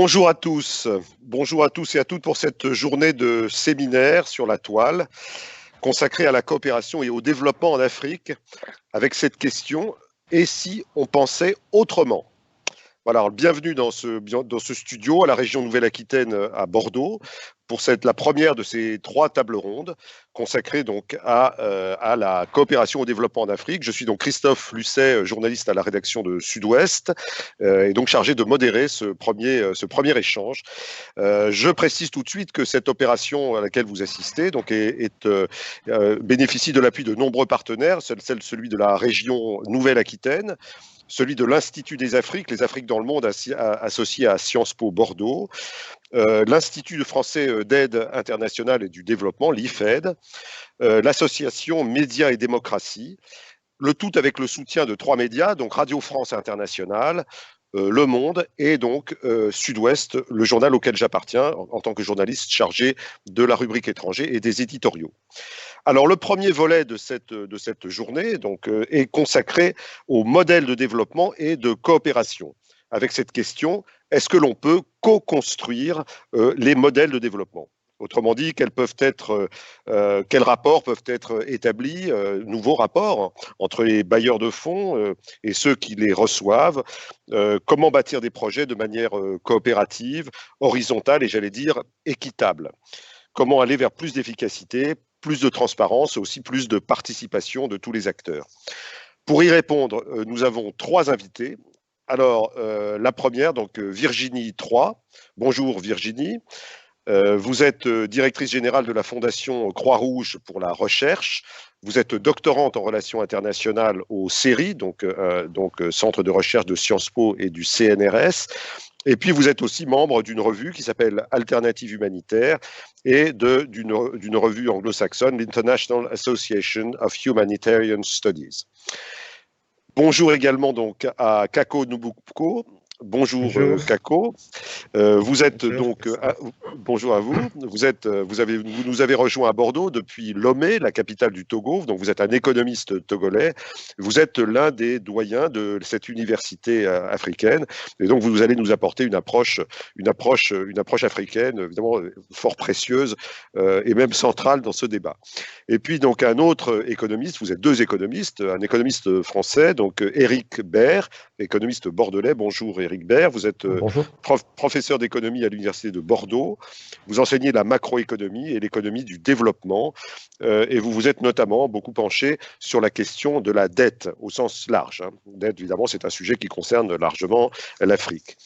Bonjour à tous et à toutes pour cette journée de séminaire sur la toile consacrée à la coopération et au développement en Afrique avec cette question « Et si on pensait autrement ?» Voilà, alors bienvenue dans ce studio à la région Nouvelle-Aquitaine à Bordeaux pour la première de ces 3 tables rondes consacrées donc à la coopération au développement en Afrique. Je suis donc Christophe Lucet, journaliste à la rédaction de Sud-Ouest et donc chargé de modérer ce premier échange. Je précise tout de suite que cette opération à laquelle vous assistez donc bénéficie de l'appui de nombreux partenaires, celui de la région Nouvelle-Aquitaine, celui de l'Institut des Afriques, les Afriques dans le monde, associé à Sciences Po Bordeaux, l'Institut français d'aide internationale et du développement, l'IFED, l'association Médias et Démocratie, le tout avec le soutien de 3 médias, donc Radio France Internationale, Le Monde et donc Sud-Ouest, le journal auquel j'appartiens en tant que journaliste chargé de la rubrique étrangers et des éditoriaux. Alors le premier volet de cette journée donc, est consacré au modèle de développement et de coopération. Avec cette question, est-ce que l'on peut co-construire les modèles de développement ? Autrement dit, quels rapports peuvent être établis, nouveaux rapports entre les bailleurs de fonds et ceux qui les reçoivent, comment bâtir des projets de manière coopérative, horizontale et j'allais dire équitable. Comment aller vers plus d'efficacité, plus de transparence, aussi plus de participation de tous les acteurs. Pour y répondre, nous avons 3 invités. Alors, la première, donc Virginie Troy. Bonjour Virginie. Vous êtes directrice générale de la Fondation Croix-Rouge pour la recherche. Vous êtes doctorante en relations internationales au CERI, donc Centre de recherche de Sciences Po et du CNRS. Et puis, vous êtes aussi membre d'une revue qui s'appelle Alternative Humanitaire et d'une revue anglo-saxonne, l'International Association of Humanitarian Studies. Bonjour également donc à Kako Nubukko. Bonjour Kako. Vous êtes donc bonjour à vous. Vous nous avez rejoint à Bordeaux depuis Lomé, la capitale du Togo. Donc vous êtes un économiste togolais. Vous êtes l'un des doyens de cette université africaine. Et donc vous allez nous apporter une approche africaine évidemment fort précieuse et même centrale dans ce débat. Et puis donc un autre économiste. Vous êtes 2 économistes, un économiste français, donc Éric Baird, économiste bordelais. Bonjour Éric Baird, vous êtes professeur d'économie à l'Université de Bordeaux. Vous enseignez la macroéconomie et l'économie du développement. Et vous vous êtes notamment beaucoup penché sur la question de la dette au sens large. Dette, évidemment, c'est un sujet qui concerne largement l'Afrique.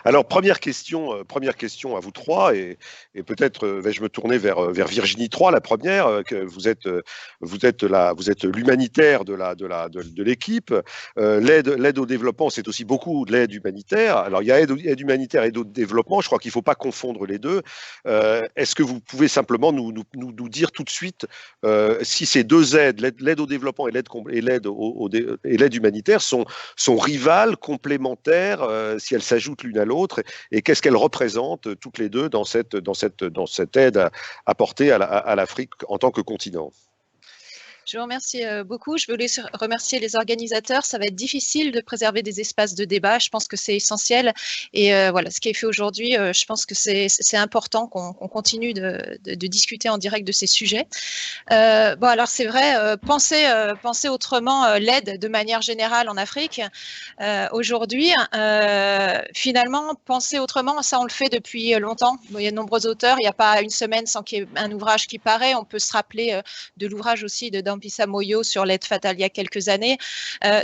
Alors, première question à vous 3, et peut-être vais-je me tourner vers Virginie Troy, la première. Que vous êtes l'humanitaire de l'équipe. L'aide au développement, c'est aussi beaucoup de l'aide humanitaire. Alors, il y a aide humanitaire et aide au développement. Je crois qu'il ne faut pas confondre les deux. Est-ce que vous pouvez simplement nous dire tout de suite si ces 2 aides, l'aide au développement et l'aide humanitaire, sont rivales, complémentaires, si elles s'ajoutent l'une à l'autre, et qu'est-ce qu'elles représentent toutes les 2 dans cette aide apportée à l'Afrique en tant que continent? Je vous remercie beaucoup. Je voulais remercier les organisateurs. Ça va être difficile de préserver des espaces de débat. Je pense que c'est essentiel. Et voilà, ce qui est fait aujourd'hui, je pense que c'est important qu'on continue de discuter en direct de ces sujets. Bon, alors c'est vrai, penser autrement l'aide de manière générale en Afrique. Aujourd'hui, finalement, penser autrement, ça on le fait depuis longtemps. Bon, il y a de nombreux auteurs. Il n'y a pas une semaine sans qu'il y ait un ouvrage qui paraît. On peut se rappeler de l'ouvrage aussi de Dampisa Moyo sur l'aide fatale il y a quelques années.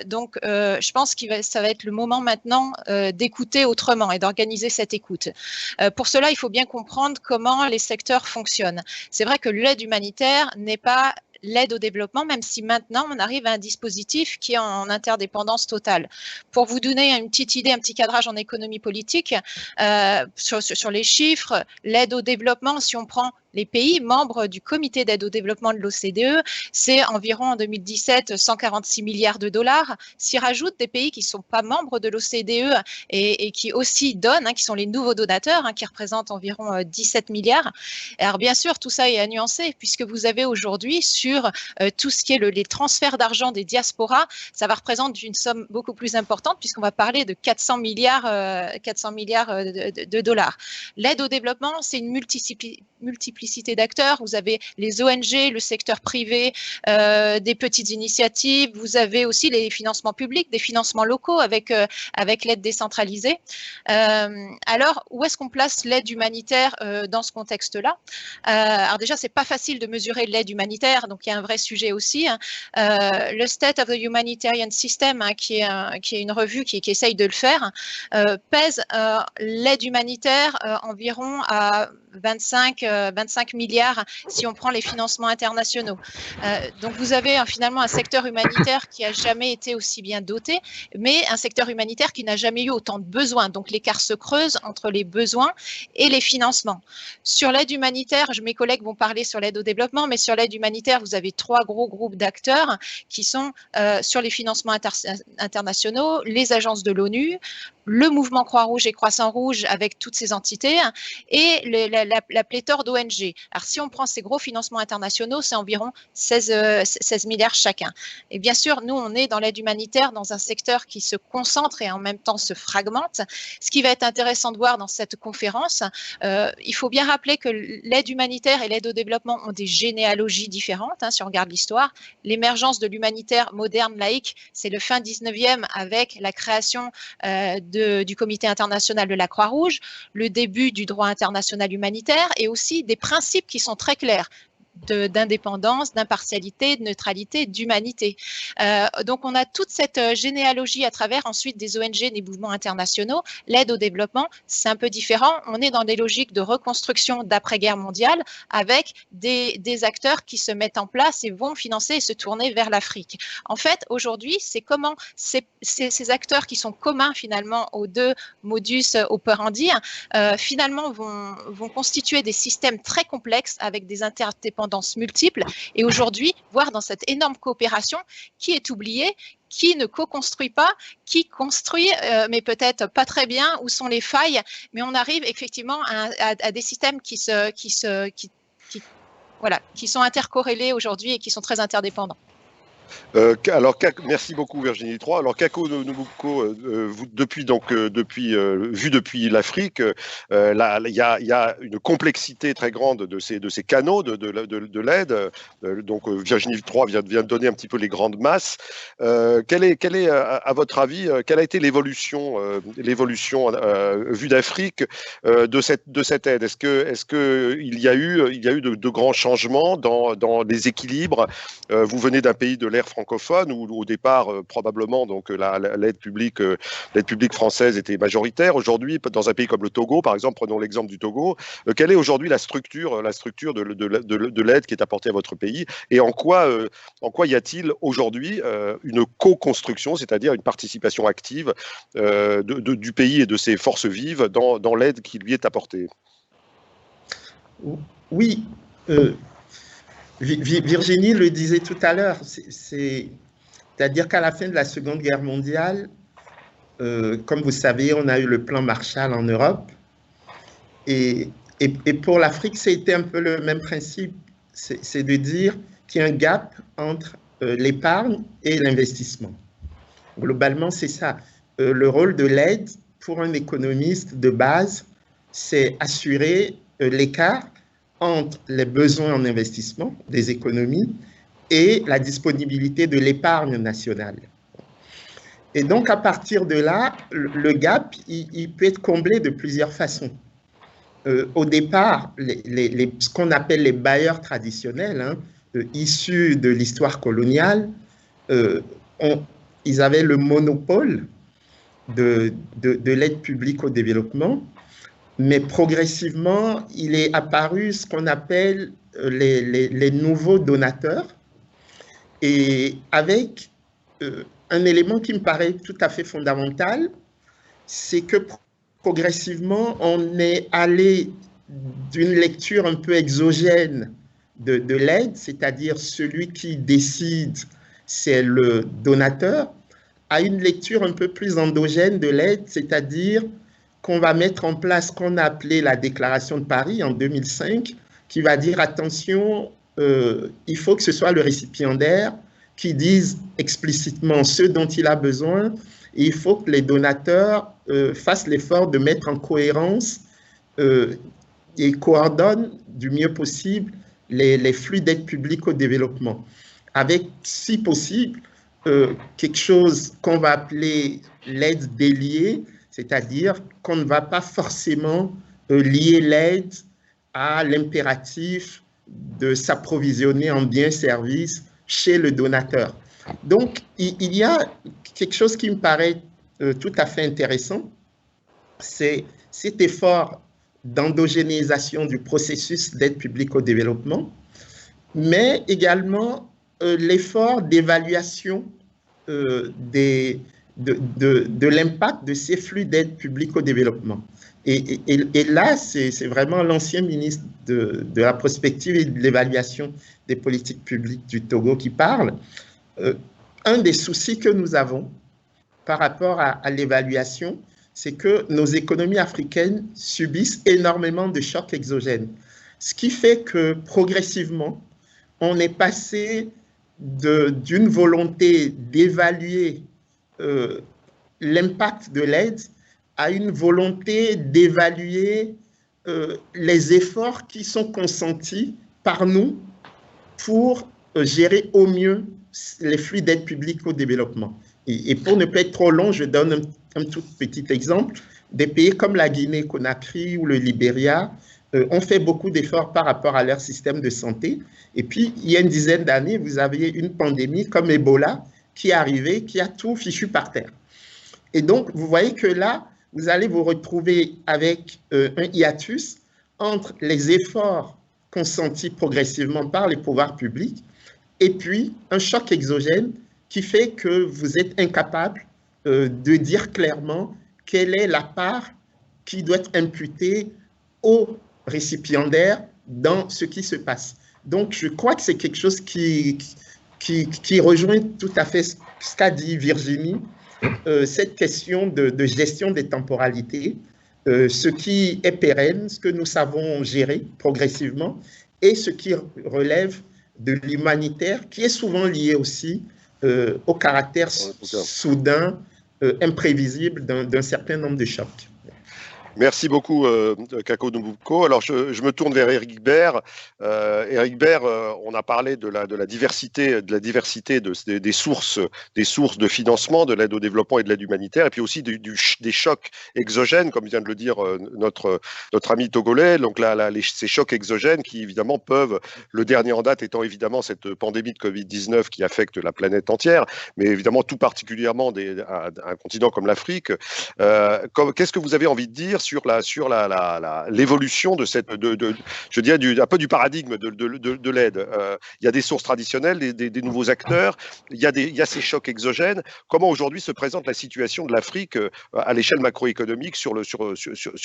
Donc, je pense que ça va être le moment maintenant d'écouter autrement et d'organiser cette écoute. Pour cela, il faut bien comprendre comment les secteurs fonctionnent. C'est vrai que l'aide humanitaire n'est pas l'aide au développement, même si maintenant on arrive à un dispositif qui est en interdépendance totale. Pour vous donner une petite idée, un petit cadrage en économie politique, sur les chiffres, l'aide au développement, si on prend les pays membres du comité d'aide au développement de l'OCDE, c'est environ en 2017 146 milliards de dollars. S'y rajoutent des pays qui ne sont pas membres de l'OCDE et qui aussi donnent, qui sont les nouveaux donateurs, qui représentent environ 17 milliards. Alors bien sûr, tout ça est à nuancer puisque vous avez aujourd'hui sur sur tout ce qui est les transferts d'argent des diasporas, ça va représenter une somme beaucoup plus importante puisqu'on va parler de 400 milliards de dollars. L'aide au développement, c'est une multiplicité d'acteurs. Vous avez les ONG, le secteur privé, des petites initiatives. Vous avez aussi les financements publics, des financements locaux avec l'aide décentralisée. Alors, où est-ce qu'on place l'aide humanitaire dans ce contexte-là? Alors déjà, c'est pas facile de mesurer l'aide humanitaire, donc il y a un vrai sujet aussi. Le State of the Humanitarian System, qui est une revue qui essaye de le faire, pèse l'aide humanitaire environ à 25 milliards si on prend les financements internationaux. Donc vous avez finalement un secteur humanitaire qui n'a jamais été aussi bien doté, mais un secteur humanitaire qui n'a jamais eu autant de besoins. Donc l'écart se creuse entre les besoins et les financements. Sur l'aide humanitaire, mes collègues vont parler sur l'aide au développement, mais sur l'aide humanitaire, vous avez 3 gros groupes d'acteurs qui sont sur les financements internationaux, les agences de l'ONU, le mouvement Croix-Rouge et Croissant-Rouge avec toutes ces entités et la pléthore d'ONG. Alors, si on prend ces gros financements internationaux, c'est environ 16 milliards chacun. Et bien sûr, nous, on est dans l'aide humanitaire dans un secteur qui se concentre et en même temps se fragmente. Ce qui va être intéressant de voir dans cette conférence, il faut bien rappeler que l'aide humanitaire et l'aide au développement ont des généalogies différentes, si on regarde l'histoire. L'émergence de l'humanitaire moderne laïque, c'est le fin 19e avec la création du Comité international de la Croix-Rouge, le début du droit international humanitaire et aussi des principes qui sont très clairs d'indépendance, d'impartialité, de neutralité, d'humanité. Donc, on a toute cette généalogie à travers ensuite des ONG, des mouvements internationaux. L'aide au développement, c'est un peu différent. On est dans des logiques de reconstruction d'après-guerre mondiale avec des acteurs qui se mettent en place et vont financer et se tourner vers l'Afrique. En fait, aujourd'hui, c'est comment ces acteurs qui sont communs finalement aux deux modus operandi finalement vont constituer des systèmes très complexes avec des interdépendances multiples et aujourd'hui, voir dans cette énorme coopération qui est oubliée, qui ne co-construit pas, qui construit, mais peut-être pas très bien, où sont les failles, mais on arrive effectivement à des systèmes qui sont intercorrélés aujourd'hui et qui sont très interdépendants. Alors, merci beaucoup Virginie III. Alors Kako Nobuko, vu depuis l'Afrique, il y a une complexité très grande de ces canaux de l'aide. Donc Virginie III vient de donner un petit peu les grandes masses. Quelle est à votre avis, quelle a été l'évolution vue d'Afrique de cette aide? Est-ce que il y a eu de grands changements dans les équilibres? Vous venez d'un pays de l'ère francophone où au départ probablement donc l'aide publique française était majoritaire. Aujourd'hui, dans un pays comme le Togo, par exemple, prenons l'exemple du Togo, quelle est aujourd'hui la structure de l'aide qui est apportée à votre pays et en quoi y a-t-il aujourd'hui une co-construction, c'est-à-dire une participation active du pays et de ses forces vives dans l'aide qui lui est apportée? Oui. Virginie le disait tout à l'heure, c'est-à-dire qu'à la fin de la Seconde Guerre mondiale, comme vous savez, on a eu le plan Marshall en Europe, et pour l'Afrique, c'était un peu le même principe, c'est de dire qu'il y a un gap entre l'épargne et l'investissement. Globalement, c'est ça. Le rôle de l'aide pour un économiste de base, c'est assurer l'écart entre les besoins en investissement des économies et la disponibilité de l'épargne nationale. Et donc, à partir de là, le gap, il peut être comblé de plusieurs façons. Au départ, ce qu'on appelle les bailleurs traditionnels, issus de l'histoire coloniale, ils avaient le monopole de l'aide publique au développement. Mais progressivement, il est apparu ce qu'on appelle les nouveaux donateurs, et avec un élément qui me paraît tout à fait fondamental, c'est que progressivement, on est allé d'une lecture un peu exogène de l'aide, c'est-à-dire celui qui décide, c'est le donateur, à une lecture un peu plus endogène de l'aide, c'est-à-dire qu'on va mettre en place ce qu'on a appelé la Déclaration de Paris en 2005, qui va dire attention, il faut que ce soit le récipiendaire qui dise explicitement ce dont il a besoin, et il faut que les donateurs fassent l'effort de mettre en cohérence et coordonnent du mieux possible les flux d'aide publique au développement, avec, si possible, quelque chose qu'on va appeler l'aide déliée, c'est-à-dire qu'on ne va pas forcément lier l'aide à l'impératif de s'approvisionner en biens et services chez le donateur. Donc, il y a quelque chose qui me paraît tout à fait intéressant, c'est cet effort d'endogénéisation du processus d'aide publique au développement, mais également l'effort d'évaluation de l'impact de ces flux d'aide publique au développement. Et là, c'est vraiment l'ancien ministre de la prospective et de l'évaluation des politiques publiques du Togo qui parle. Un des soucis que nous avons par rapport à l'évaluation, c'est que nos économies africaines subissent énormément de chocs exogènes. Ce qui fait que progressivement, on est passé d'une volonté d'évaluer l'impact de l'aide à une volonté d'évaluer les efforts qui sont consentis par nous pour gérer au mieux les flux d'aide publique au développement. Et pour ne pas être trop long, je donne un tout petit exemple. Des pays comme la Guinée-Conakry ou le Libéria ont fait beaucoup d'efforts par rapport à leur système de santé. Et puis, il y a une dizaine d'années, vous aviez une pandémie comme Ebola qui est arrivée, qui a tout fichu par terre. Et donc, vous voyez que là, vous allez vous retrouver avec un hiatus entre les efforts consentis progressivement par les pouvoirs publics et puis un choc exogène qui fait que vous êtes incapable de dire clairement quelle est la part qui doit être imputée aux récipiendaires dans ce qui se passe. Donc, je crois que c'est quelque chose qui rejoint tout à fait ce qu'a dit Virginie, cette question de gestion des temporalités, ce qui est pérenne, ce que nous savons gérer progressivement, et ce qui relève de l'humanitaire, qui est souvent lié aussi au caractère soudain, imprévisible d'un certain nombre de chocs. Merci beaucoup, Kako Numbuko. Alors, je me tourne vers Eric Baird. Eric Baird, on a parlé de la diversité, des sources de financement de l'aide au développement et de l'aide humanitaire, et puis aussi des chocs exogènes, comme vient de le dire notre ami togolais. Donc ces chocs exogènes qui, évidemment, peuvent, le dernier en date étant évidemment cette pandémie de Covid-19 qui affecte la planète entière, mais évidemment tout particulièrement un continent comme l'Afrique. Qu'est-ce que vous avez envie de dire sur l'évolution de cette, je dirais, un peu du paradigme de l'aide. Il y a des sources traditionnelles, des nouveaux acteurs, il y a ces chocs exogènes. Comment aujourd'hui se présente la situation de l'Afrique à l'échelle macroéconomique sur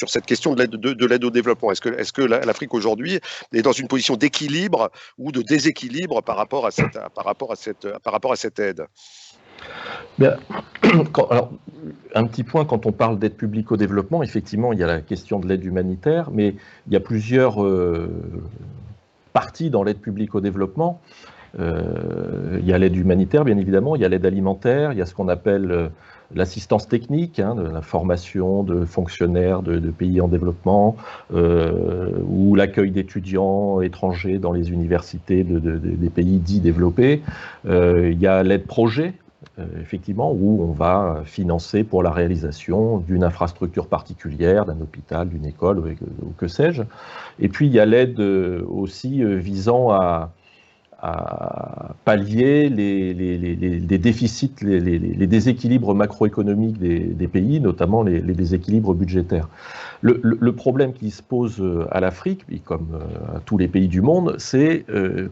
cette question de l'aide au développement? Est-ce que l'Afrique aujourd'hui est dans une position d'équilibre ou de déséquilibre par rapport à cette aide? Bien, alors, un petit point, quand on parle d'aide publique au développement, effectivement, il y a la question de l'aide humanitaire, mais il y a plusieurs parties dans l'aide publique au développement. Il y a l'aide humanitaire, bien évidemment, il y a l'aide alimentaire, il y a ce qu'on appelle l'assistance technique, de la formation de fonctionnaires de pays en développement, ou l'accueil d'étudiants étrangers dans les universités des pays dits développés. Il y a l'aide projet, effectivement, où on va financer pour la réalisation d'une infrastructure particulière, d'un hôpital, d'une école, ou que sais-je. Et puis il y a l'aide aussi visant à pallier les déficits, les déséquilibres macroéconomiques des pays, notamment les déséquilibres budgétaires. Le problème qui se pose à l'Afrique, comme à tous les pays du monde, c'est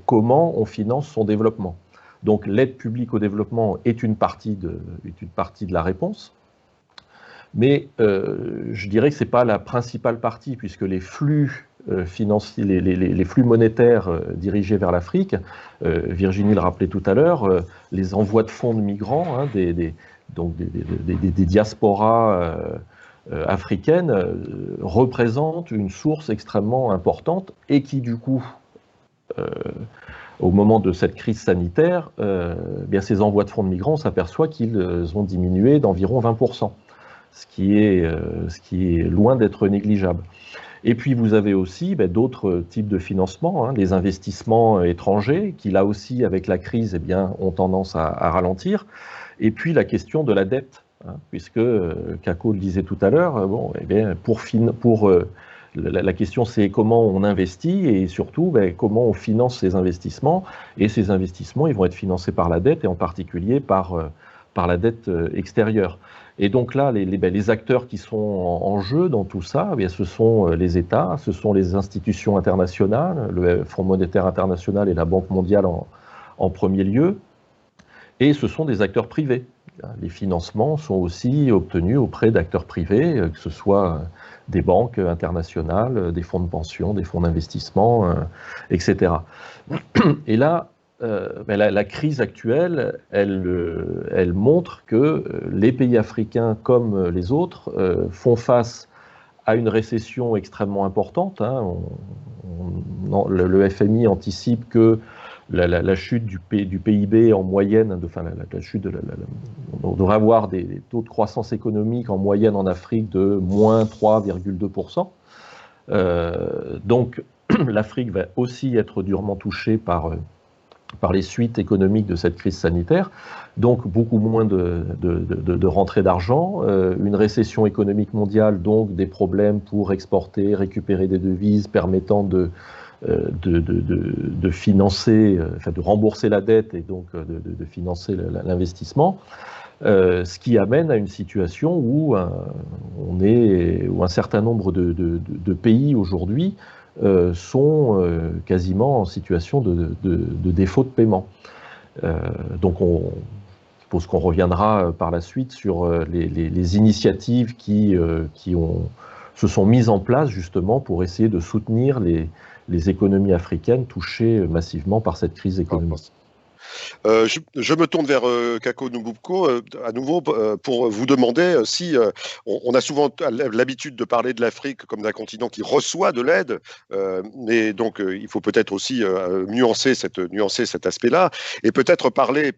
comment on finance son développement. Donc l'aide publique au développement est une partie de la réponse, mais je dirais que ce n'est pas la principale partie, puisque les flux financiers, les flux monétaires dirigés vers l'Afrique, Virginie le rappelait tout à l'heure, les envois de fonds de migrants, des diasporas africaines représentent une source extrêmement importante et qui du coup au moment de cette crise sanitaire, bien ces envois de fonds de migrants, on s'aperçoit qu'ils ont diminué d'environ 20%, ce qui est loin d'être négligeable. Et puis vous avez aussi d'autres types de financement, les investissements étrangers, qui là aussi, avec la crise, ont tendance à ralentir. Et puis la question de la dette, puisque Kako le disait tout à l'heure, la question c'est comment on investit et surtout comment on finance ces investissements. Et ces investissements, ils vont être financés par la dette et en particulier par la dette extérieure. Et donc là, les acteurs qui sont en jeu dans tout ça, ce sont les États, ce sont les institutions internationales, le Fonds monétaire international et la Banque mondiale en premier lieu, et ce sont des acteurs privés. Les financements sont aussi obtenus auprès d'acteurs privés, que ce soit des banques internationales, des fonds de pension, des fonds d'investissement, etc. Et là, la crise actuelle, elle montre que les pays africains, comme les autres, font face à une récession extrêmement importante. Le FMI anticipe que la chute du PIB en moyenne, on devrait avoir des taux de croissance économique en moyenne en Afrique de moins 3,2%. Donc l'Afrique va aussi être durement touchée par les suites économiques de cette crise sanitaire, donc beaucoup moins de rentrée d'argent, une récession économique mondiale, donc des problèmes pour exporter, récupérer des devises permettant de financer, de rembourser la dette et donc de financer l'investissement, ce qui amène à une situation où un certain nombre de pays aujourd'hui sont quasiment en situation de défaut de paiement. Donc je suppose qu'on reviendra par la suite sur les initiatives qui se sont mises en place justement pour essayer de soutenir les économies africaines touchées massivement par cette crise économique. Je me tourne vers Kako Nububko à nouveau pour vous demander si on a souvent l'habitude de parler de l'Afrique comme d'un continent qui reçoit de l'aide, mais donc il faut peut-être aussi nuancer cet aspect-là et peut-être parler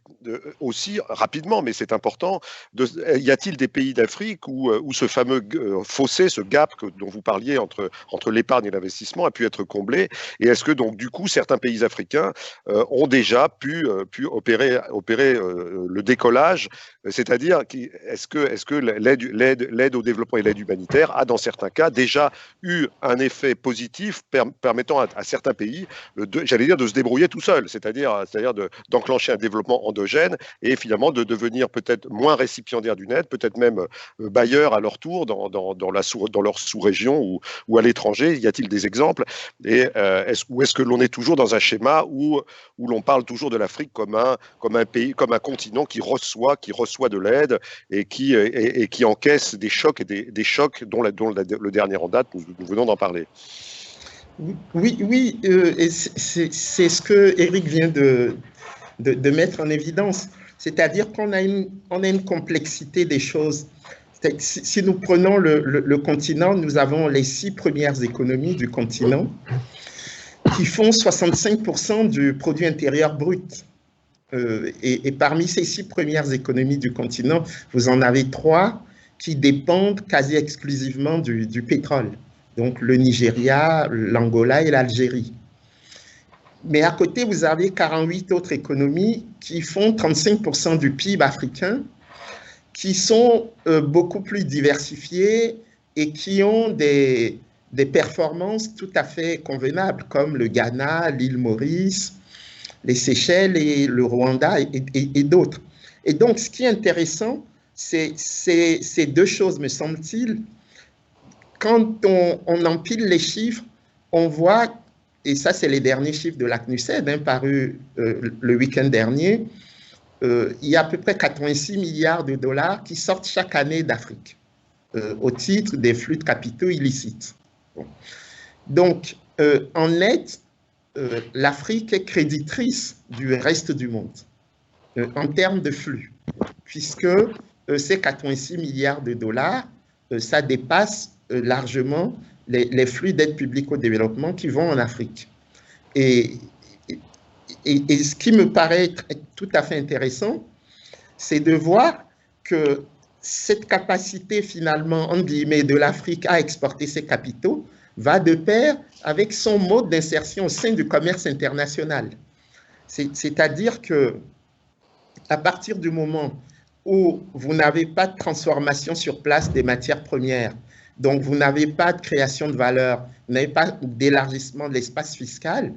aussi rapidement, mais c'est important, y a-t-il des pays d'Afrique où ce fameux fossé, ce gap dont vous parliez entre l'épargne et l'investissement a pu être comblé, et est-ce que donc du coup certains pays africains ont déjà pu opérer le décollage, c'est-à-dire est-ce que l'aide au développement et l'aide humanitaire a dans certains cas déjà eu un effet positif permettant à certains pays, j'allais dire, de se débrouiller tout seul, c'est-à-dire d'enclencher un développement endogène et finalement de devenir peut-être moins récipiendaire d'une aide, peut-être même bailleurs à leur tour dans leur sous-région ou à l'étranger. Y a-t-il des exemples? Et est-ce que l'on est toujours dans un schéma où l'on parle toujours de l'Afrique comme un pays, comme un continent qui reçoit de l'aide et qui encaisse des chocs et des chocs dont le dernier en date, nous venons d'en parler. Oui, et c'est ce que Eric vient de mettre en évidence, c'est-à-dire qu'on a une complexité des choses. Si nous prenons le continent, nous avons les 6 premières économies du continent qui font 65% du produit intérieur brut. Et parmi ces 6 premières économies du continent, vous en avez 3 qui dépendent quasi exclusivement du pétrole. Donc le Nigeria, l'Angola et l'Algérie. Mais à côté, vous avez 48 autres économies qui font 35% du PIB africain, qui sont beaucoup plus diversifiées et qui ont des performances tout à fait convenables, comme le Ghana, l'île Maurice, les Seychelles et le Rwanda et d'autres. Et donc, ce qui est intéressant, c'est ces 2 choses, me semble-t-il. Quand on empile les chiffres, on voit, et ça c'est les derniers chiffres de la CNUSED, parus le week-end dernier, il y a à peu près 86 milliards de dollars qui sortent chaque année d'Afrique au titre des flux de capitaux illicites. Bon. Donc, en net, l'Afrique est créditrice du reste du monde en termes de flux, puisque ces 86 milliards de dollars, ça dépasse largement les flux d'aide publique au développement qui vont en Afrique. Et et ce qui me paraît tout à fait intéressant, c'est de voir que cette capacité finalement, entre guillemets, de l'Afrique à exporter ses capitaux va de pair avec son mode d'insertion au sein du commerce international. C'est-à-dire que à partir du moment où vous n'avez pas de transformation sur place des matières premières, donc vous n'avez pas de création de valeur, vous n'avez pas d'élargissement de l'espace fiscal,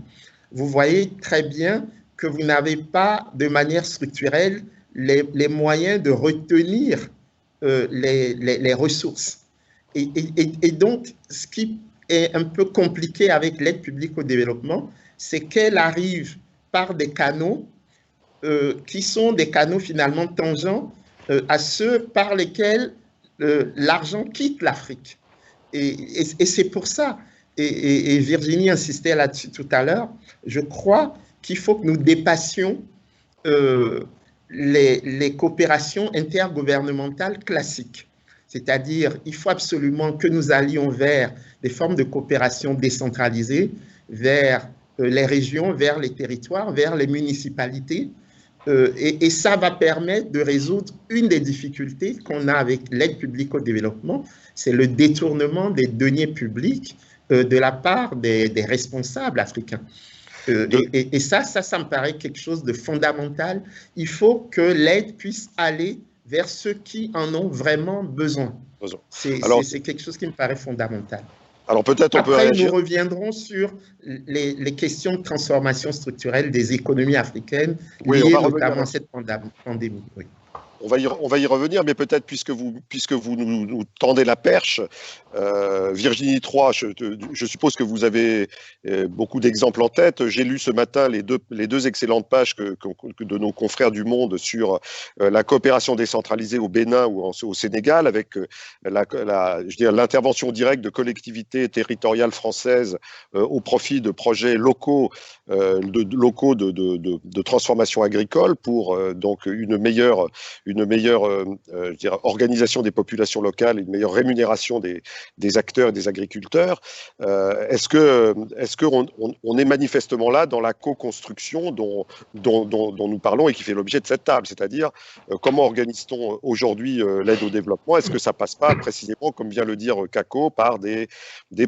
vous voyez très bien que vous n'avez pas de manière structurelle les moyens de retenir les ressources. Et donc, ce qui est un peu compliqué avec l'aide publique au développement, c'est qu'elle arrive par des canaux qui sont des canaux finalement tangents à ceux par lesquels l'argent quitte l'Afrique. Et c'est pour ça, et Virginie insistait là-dessus tout à l'heure, je crois qu'il faut que nous dépassions les coopérations intergouvernementales classiques. C'est-à-dire, il faut absolument que nous allions vers des formes de coopération décentralisées, vers les régions, vers les territoires, vers les municipalités. Et ça va permettre de résoudre une des difficultés qu'on a avec l'aide publique au développement, c'est le détournement des deniers publics de la part des responsables africains. Et ça me paraît quelque chose de fondamental. Il faut que l'aide puisse aller vers ceux qui en ont vraiment besoin. C'est quelque chose qui me paraît fondamental. Alors peut-être on peut réagir. Nous reviendrons sur les questions de transformation structurelle des économies africaines liées notamment à cette pandémie. Oui. On va y revenir, mais peut-être puisque vous nous tendez la perche, Virginie III, je suppose que vous avez beaucoup d'exemples en tête. J'ai lu ce matin les deux excellentes pages de nos confrères du Monde sur la coopération décentralisée au Bénin ou au Sénégal, avec l'intervention directe de collectivités territoriales françaises au profit de projets locaux de transformation agricole pour donc une meilleure organisation des populations locales, une meilleure rémunération des acteurs et des agriculteurs. Est-ce qu'on est manifestement là dans la co-construction dont nous parlons et qui fait l'objet de cette table, c'est-à-dire comment organise-t-on aujourd'hui l'aide au développement? Est-ce que ça passe pas précisément, comme vient le dire Kako, par des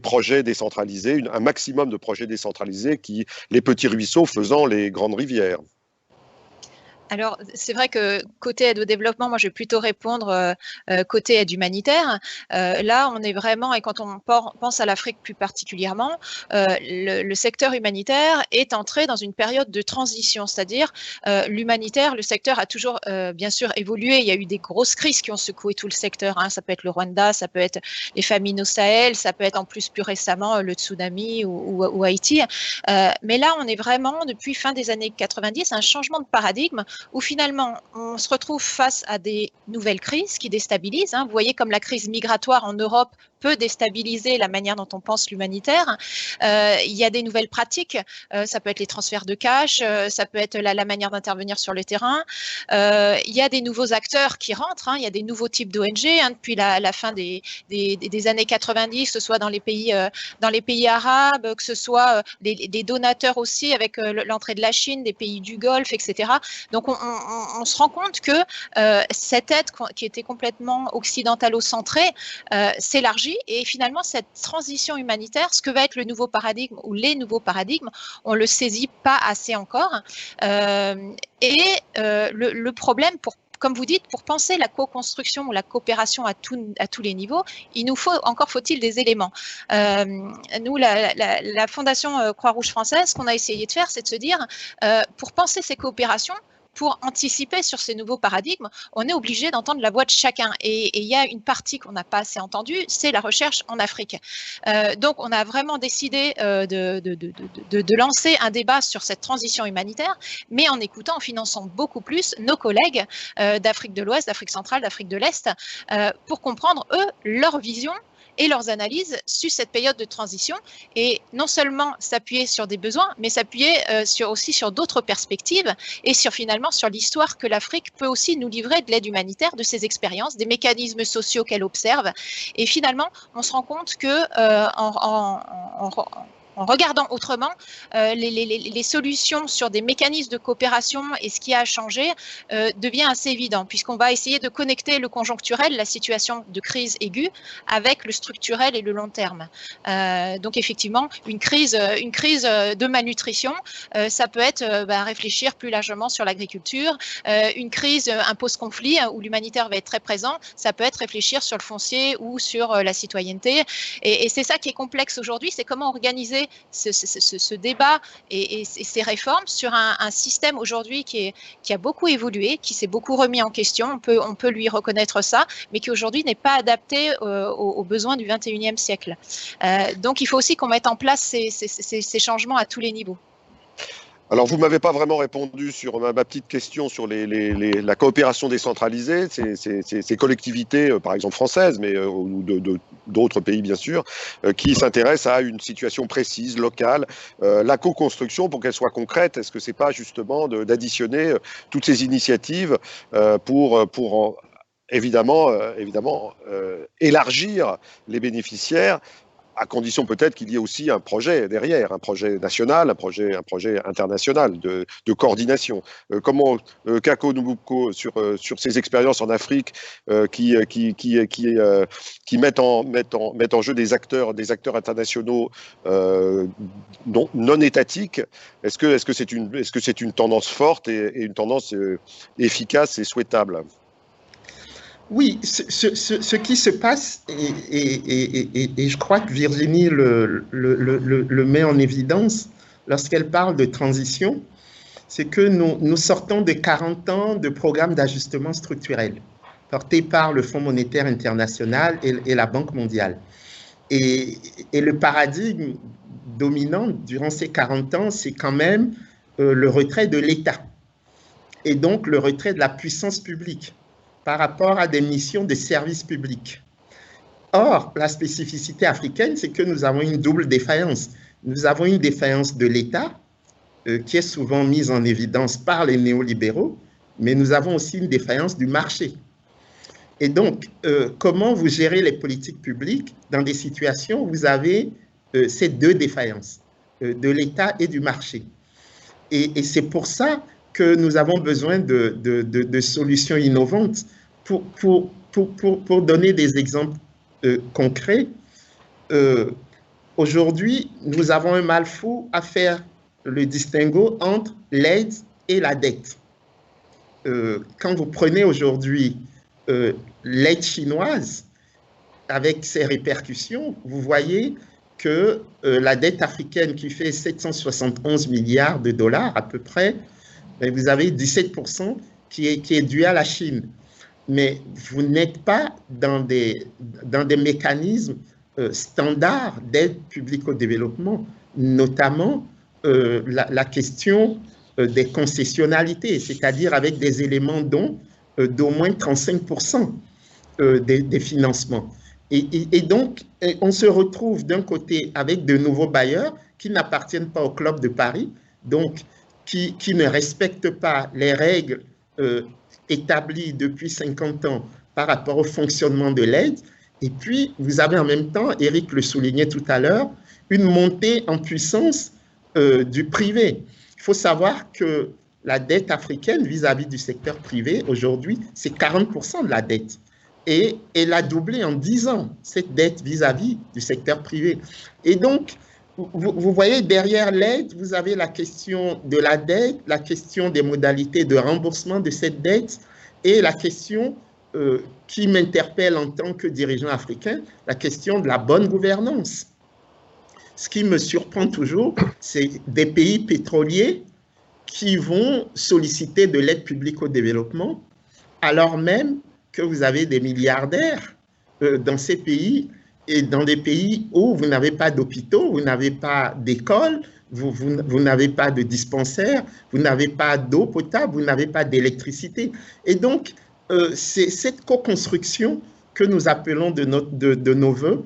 projets décentralisés, un maximum de projets décentralisés, les petits ruisseaux faisant les grandes rivières? Alors, c'est vrai que côté aide au développement, moi, je vais plutôt répondre côté aide humanitaire. Là, on est vraiment, et quand on pense à l'Afrique plus particulièrement, le secteur humanitaire est entré dans une période de transition, c'est-à-dire l'humanitaire, le secteur a toujours, bien sûr, évolué. Il y a eu des grosses crises qui ont secoué tout le secteur. Ça peut être le Rwanda, ça peut être les famines au Sahel, ça peut être en plus récemment le tsunami ou Haïti. Mais là, on est vraiment, depuis fin des années 90, un changement de paradigme où finalement on se retrouve face à des nouvelles crises qui déstabilisent. Vous voyez comme la crise migratoire en Europe peut déstabiliser la manière dont on pense l'humanitaire. Il y a des nouvelles pratiques, ça peut être les transferts de cash, ça peut être la manière d'intervenir sur le terrain. Il y a des nouveaux acteurs qui rentrent, il y a des nouveaux types d'ONG depuis la fin des années 90, que ce soit dans les pays arabes, que ce soit des donateurs aussi avec l'entrée de la Chine, des pays du Golfe, etc. Donc on se rend compte que cette aide qui était complètement occidentalo-centrée s'élargit, et finalement cette transition humanitaire, ce que va être le nouveau paradigme ou les nouveaux paradigmes, on ne le saisit pas assez encore. Le problème, comme vous dites, pour penser la co-construction ou la coopération à tous les niveaux, faut-il des éléments. Nous, la Fondation Croix-Rouge française, ce qu'on a essayé de faire, c'est de se dire, pour penser ces coopérations, pour anticiper sur ces nouveaux paradigmes, on est obligé d'entendre la voix de chacun. Et il y a une partie qu'on n'a pas assez entendue, c'est la recherche en Afrique. Donc, on a vraiment décidé de lancer un débat sur cette transition humanitaire, mais en écoutant, en finançant beaucoup plus nos collègues d'Afrique de l'Ouest, d'Afrique centrale, d'Afrique de l'Est, pour comprendre, eux, leur vision et leurs analyses sur cette période de transition, et non seulement s'appuyer sur des besoins, mais s'appuyer aussi sur d'autres perspectives et finalement sur l'histoire que l'Afrique peut aussi nous livrer de l'aide humanitaire, de ses expériences, des mécanismes sociaux qu'elle observe. Et finalement, on se rend compte que en regardant autrement, les solutions sur des mécanismes de coopération et ce qui a changé devient assez évident, puisqu'on va essayer de connecter le conjoncturel, la situation de crise aiguë, avec le structurel et le long terme. Donc effectivement, une crise de malnutrition, ça peut être réfléchir plus largement sur l'agriculture. Une crise, un post-conflit où l'humanitaire va être très présent, ça peut être réfléchir sur le foncier ou sur la citoyenneté. Et c'est ça qui est complexe aujourd'hui, c'est comment organiser ce débat et ces réformes sur un système aujourd'hui qui a beaucoup évolué, qui s'est beaucoup remis en question, on peut lui reconnaître ça, mais qui aujourd'hui n'est pas adapté aux besoins du 21e siècle. Donc il faut aussi qu'on mette en place ces changements à tous les niveaux. Alors, vous ne m'avez pas vraiment répondu sur ma petite question sur la coopération décentralisée, ces collectivités, par exemple françaises, mais ou d'autres pays bien sûr, qui s'intéressent à une situation précise, locale. La co-construction, pour qu'elle soit concrète, est-ce que ce n'est pas justement d'additionner toutes ces initiatives pour évidemment élargir les bénéficiaires, à condition peut-être qu'il y ait aussi un projet derrière, un projet national, un projet international de coordination. Comment Kako Nubukko, sur ses expériences en Afrique qui mettent en jeu des acteurs internationaux non étatiques, est-ce que c'est une tendance forte et une tendance efficace et souhaitable? Oui, ce qui se passe, et je crois que Virginie le met en évidence lorsqu'elle parle de transition, c'est que nous sortons de 40 ans de programmes d'ajustement structurel portés par le Fonds monétaire international et la Banque mondiale. Et le paradigme dominant durant ces 40 ans, c'est quand même le retrait de l'État et donc le retrait de la puissance publique par rapport à des missions de service public. Or, la spécificité africaine, c'est que nous avons une double défaillance. Nous avons une défaillance de l'État, qui est souvent mise en évidence par les néolibéraux, mais nous avons aussi une défaillance du marché. Et donc, comment vous gérez les politiques publiques dans des situations où vous avez ces deux défaillances, de l'État et du marché? Et c'est pour ça que nous avons besoin de solutions innovantes. Pour donner des exemples concrets, aujourd'hui, nous avons un mal fou à faire le distinguo entre l'aide et la dette. Quand vous prenez aujourd'hui l'aide chinoise, avec ses répercussions, vous voyez que la dette africaine qui fait 771 milliards de dollars à peu près, vous avez 17% qui est dû à la Chine. Mais vous n'êtes pas dans des mécanismes standards d'aide publique au développement, notamment la question des concessionnalités, c'est-à-dire avec des éléments d'au moins 35% des financements. Et donc, on se retrouve d'un côté avec de nouveaux bailleurs qui n'appartiennent pas au Club de Paris, donc qui ne respectent pas les règles établies depuis 50 ans par rapport au fonctionnement de l'aide. Et puis, vous avez en même temps, Eric le soulignait tout à l'heure, une montée en puissance du privé. Il faut savoir que la dette africaine vis-à-vis du secteur privé, aujourd'hui, c'est 40% de la dette. Et elle a doublé en 10 ans, cette dette vis-à-vis du secteur privé. Et donc, vous voyez, derrière l'aide, vous avez la question de la dette, la question des modalités de remboursement de cette dette et la question qui m'interpelle en tant que dirigeant africain, la question de la bonne gouvernance. Ce qui me surprend toujours, c'est des pays pétroliers qui vont solliciter de l'aide publique au développement, alors même que vous avez des milliardaires dans ces pays et dans des pays où vous n'avez pas d'hôpitaux, vous n'avez pas d'écoles, vous n'avez pas de dispensaires, vous n'avez pas d'eau potable, vous n'avez pas d'électricité. Et donc, c'est cette co-construction que nous appelons de nos voeux,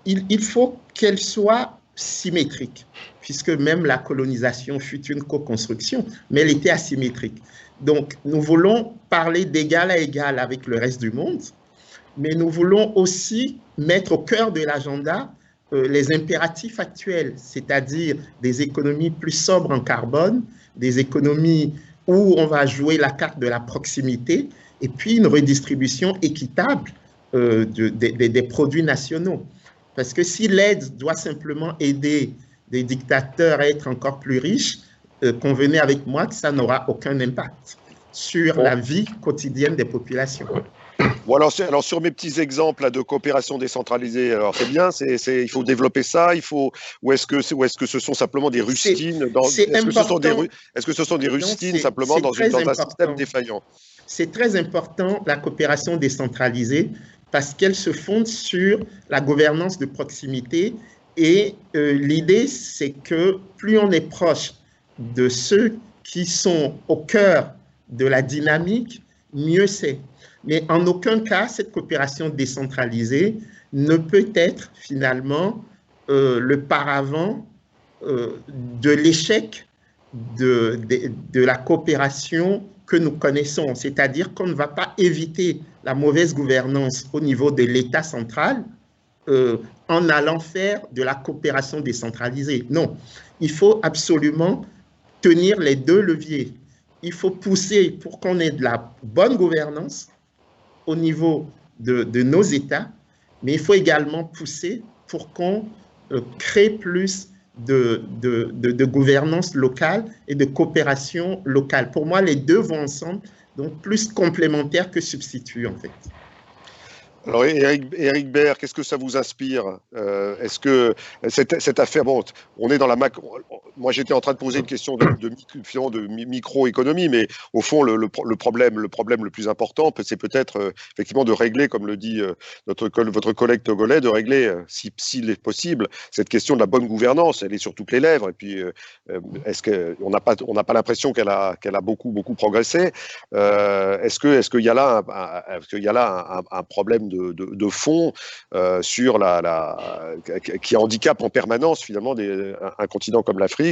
il faut qu'elle soit symétrique, puisque même la colonisation fut une co-construction, mais elle était asymétrique. Donc, nous voulons parler d'égal à égal avec le reste du monde, mais nous voulons aussi mettre au cœur de l'agenda les impératifs actuels, c'est-à-dire des économies plus sobres en carbone, des économies où on va jouer la carte de la proximité, et puis une redistribution équitable des produits nationaux. Parce que si l'aide doit simplement aider des dictateurs à être encore plus riches, convenez avec moi que ça n'aura aucun impact sur la vie quotidienne des populations. Bon, alors sur mes petits exemples là, de coopération décentralisée, alors c'est bien, il faut développer ça, ou est-ce que ce sont simplement des rustines est-ce que ce sont des rustines simplement dans un système défaillant? C'est très important, la coopération décentralisée, parce qu'elle se fonde sur la gouvernance de proximité, et l'idée, c'est que plus on est proche de ceux qui sont au cœur de la dynamique, mieux c'est. Mais en aucun cas, cette coopération décentralisée ne peut être finalement le paravent de l'échec de la coopération que nous connaissons. C'est-à-dire qu'on ne va pas éviter la mauvaise gouvernance au niveau de l'État central en allant faire de la coopération décentralisée. Non, il faut absolument tenir les deux leviers. Il faut pousser pour qu'on ait de la bonne gouvernance au niveau de nos États, mais il faut également pousser pour qu'on crée plus de gouvernance locale et de coopération locale. Pour moi, les deux vont ensemble, donc plus complémentaires que substituts, en fait. Alors, Éric Baird, qu'est-ce que ça vous inspire? Est-ce que cette affaire, bon, on est dans la moi j'étais en train de poser une question de microéconomie, mais au fond, le problème le plus important, c'est peut-être effectivement de régler, comme le dit votre collègue togolais, de régler, s'il est possible, cette question de la bonne gouvernance. Elle est sur toutes les lèvres. Et puis, est-ce qu'on n'a pas l'impression qu'elle a beaucoup progressé? Est-ce qu'il y a là un problème de fond sur qui handicape en permanence finalement un continent comme l'Afrique?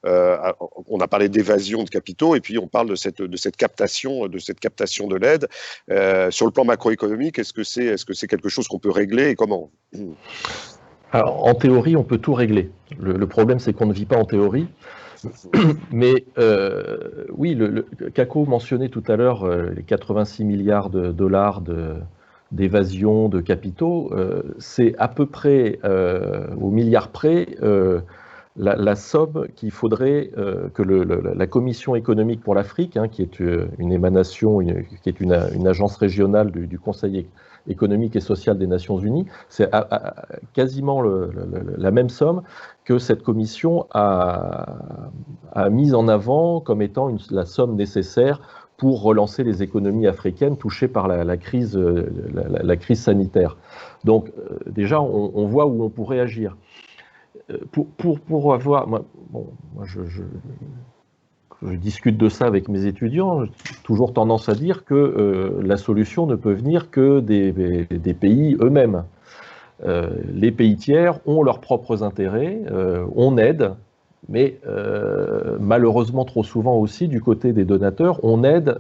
On a parlé d'évasion de capitaux, et puis on parle de cette captation de l'aide. Sur le plan macroéconomique, est-ce que c'est quelque chose qu'on peut régler, et comment? Alors, en théorie, on peut tout régler. Le problème, c'est qu'on ne vit pas en théorie. Mais oui, Kako mentionnait tout à l'heure les 86 milliards de dollars d'évasion de capitaux. C'est à peu près, au milliard près, la somme qu'il faudrait que la Commission économique pour l'Afrique, qui est une émanation, qui est une agence régionale du Conseil économique et social des Nations Unies, c'est quasiment la même somme que cette commission a mise en avant comme étant la somme nécessaire pour relancer les économies africaines touchées par la crise sanitaire. Donc déjà, on voit où on pourrait agir. Pour avoir, moi je discute de ça avec mes étudiants, j'ai toujours tendance à dire que la solution ne peut venir que des pays eux-mêmes. Les pays tiers ont leurs propres intérêts, on aide, mais malheureusement trop souvent aussi du côté des donateurs, on aide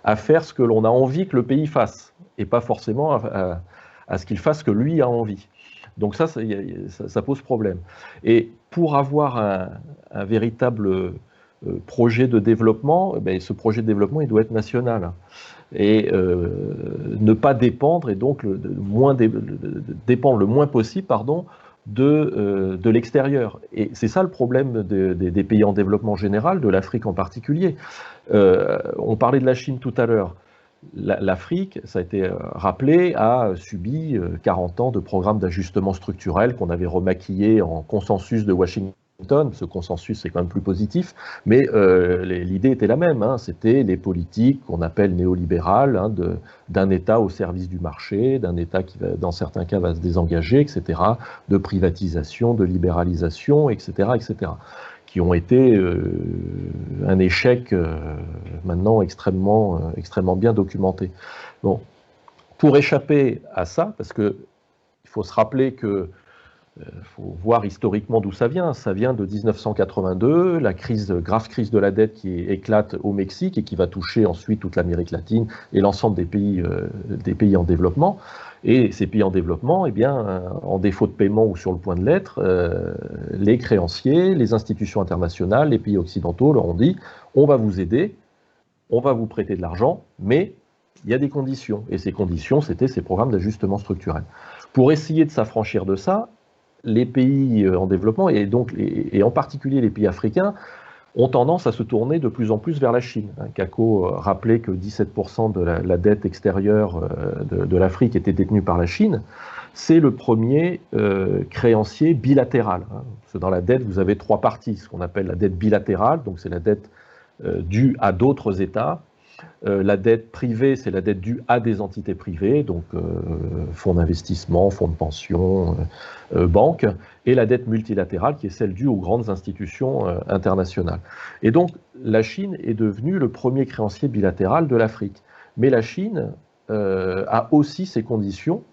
à faire ce que l'on a envie que le pays fasse, et pas forcément à ce qu'il fasse que lui a envie. Donc ça pose problème. Et pour avoir un véritable projet de développement, ce projet de développement, il doit être national. Et ne pas dépendre, et donc dépendre le moins possible, de l'extérieur. Et c'est ça le problème des pays en développement général, de l'Afrique en particulier. On parlait de la Chine tout à l'heure. L'Afrique, ça a été rappelé, a subi 40 ans de programmes d'ajustement structurel qu'on avait remaquillé en consensus de Washington. Ce consensus, c'est quand même plus positif, mais l'idée était la même. C'était les politiques qu'on appelle néolibérales, d'un État au service du marché, d'un État qui, dans certains cas, va se désengager, etc., de privatisation, de libéralisation, etc., qui ont été un échec maintenant extrêmement bien documenté. Bon, pour échapper à ça, parce qu'il faut se rappeler que faut voir historiquement d'où ça vient. Ça vient de 1982, la grave crise de la dette qui éclate au Mexique et qui va toucher ensuite toute l'Amérique latine et l'ensemble des pays en développement. Et ces pays en développement, eh bien, en défaut de paiement ou sur le point de l'être, les créanciers, les institutions internationales, les pays occidentaux leur ont dit « on va vous aider, on va vous prêter de l'argent, mais il y a des conditions. » Et ces conditions, c'était ces programmes d'ajustement structurel. Pour essayer de s'affranchir de ça, les pays en développement, et en particulier les pays africains, ont tendance à se tourner de plus en plus vers la Chine. Kako rappelait que 17% de la dette extérieure de l'Afrique était détenue par la Chine. C'est le premier créancier bilatéral. Parce que dans la dette, vous avez trois parties, ce qu'on appelle la dette bilatérale, donc c'est la dette due à d'autres États. La dette privée, c'est la dette due à des entités privées, donc fonds d'investissement, fonds de pension, banques, et la dette multilatérale qui est celle due aux grandes institutions internationales. Et donc la Chine est devenue le premier créancier bilatéral de l'Afrique. Mais la Chine a aussi ses conditions,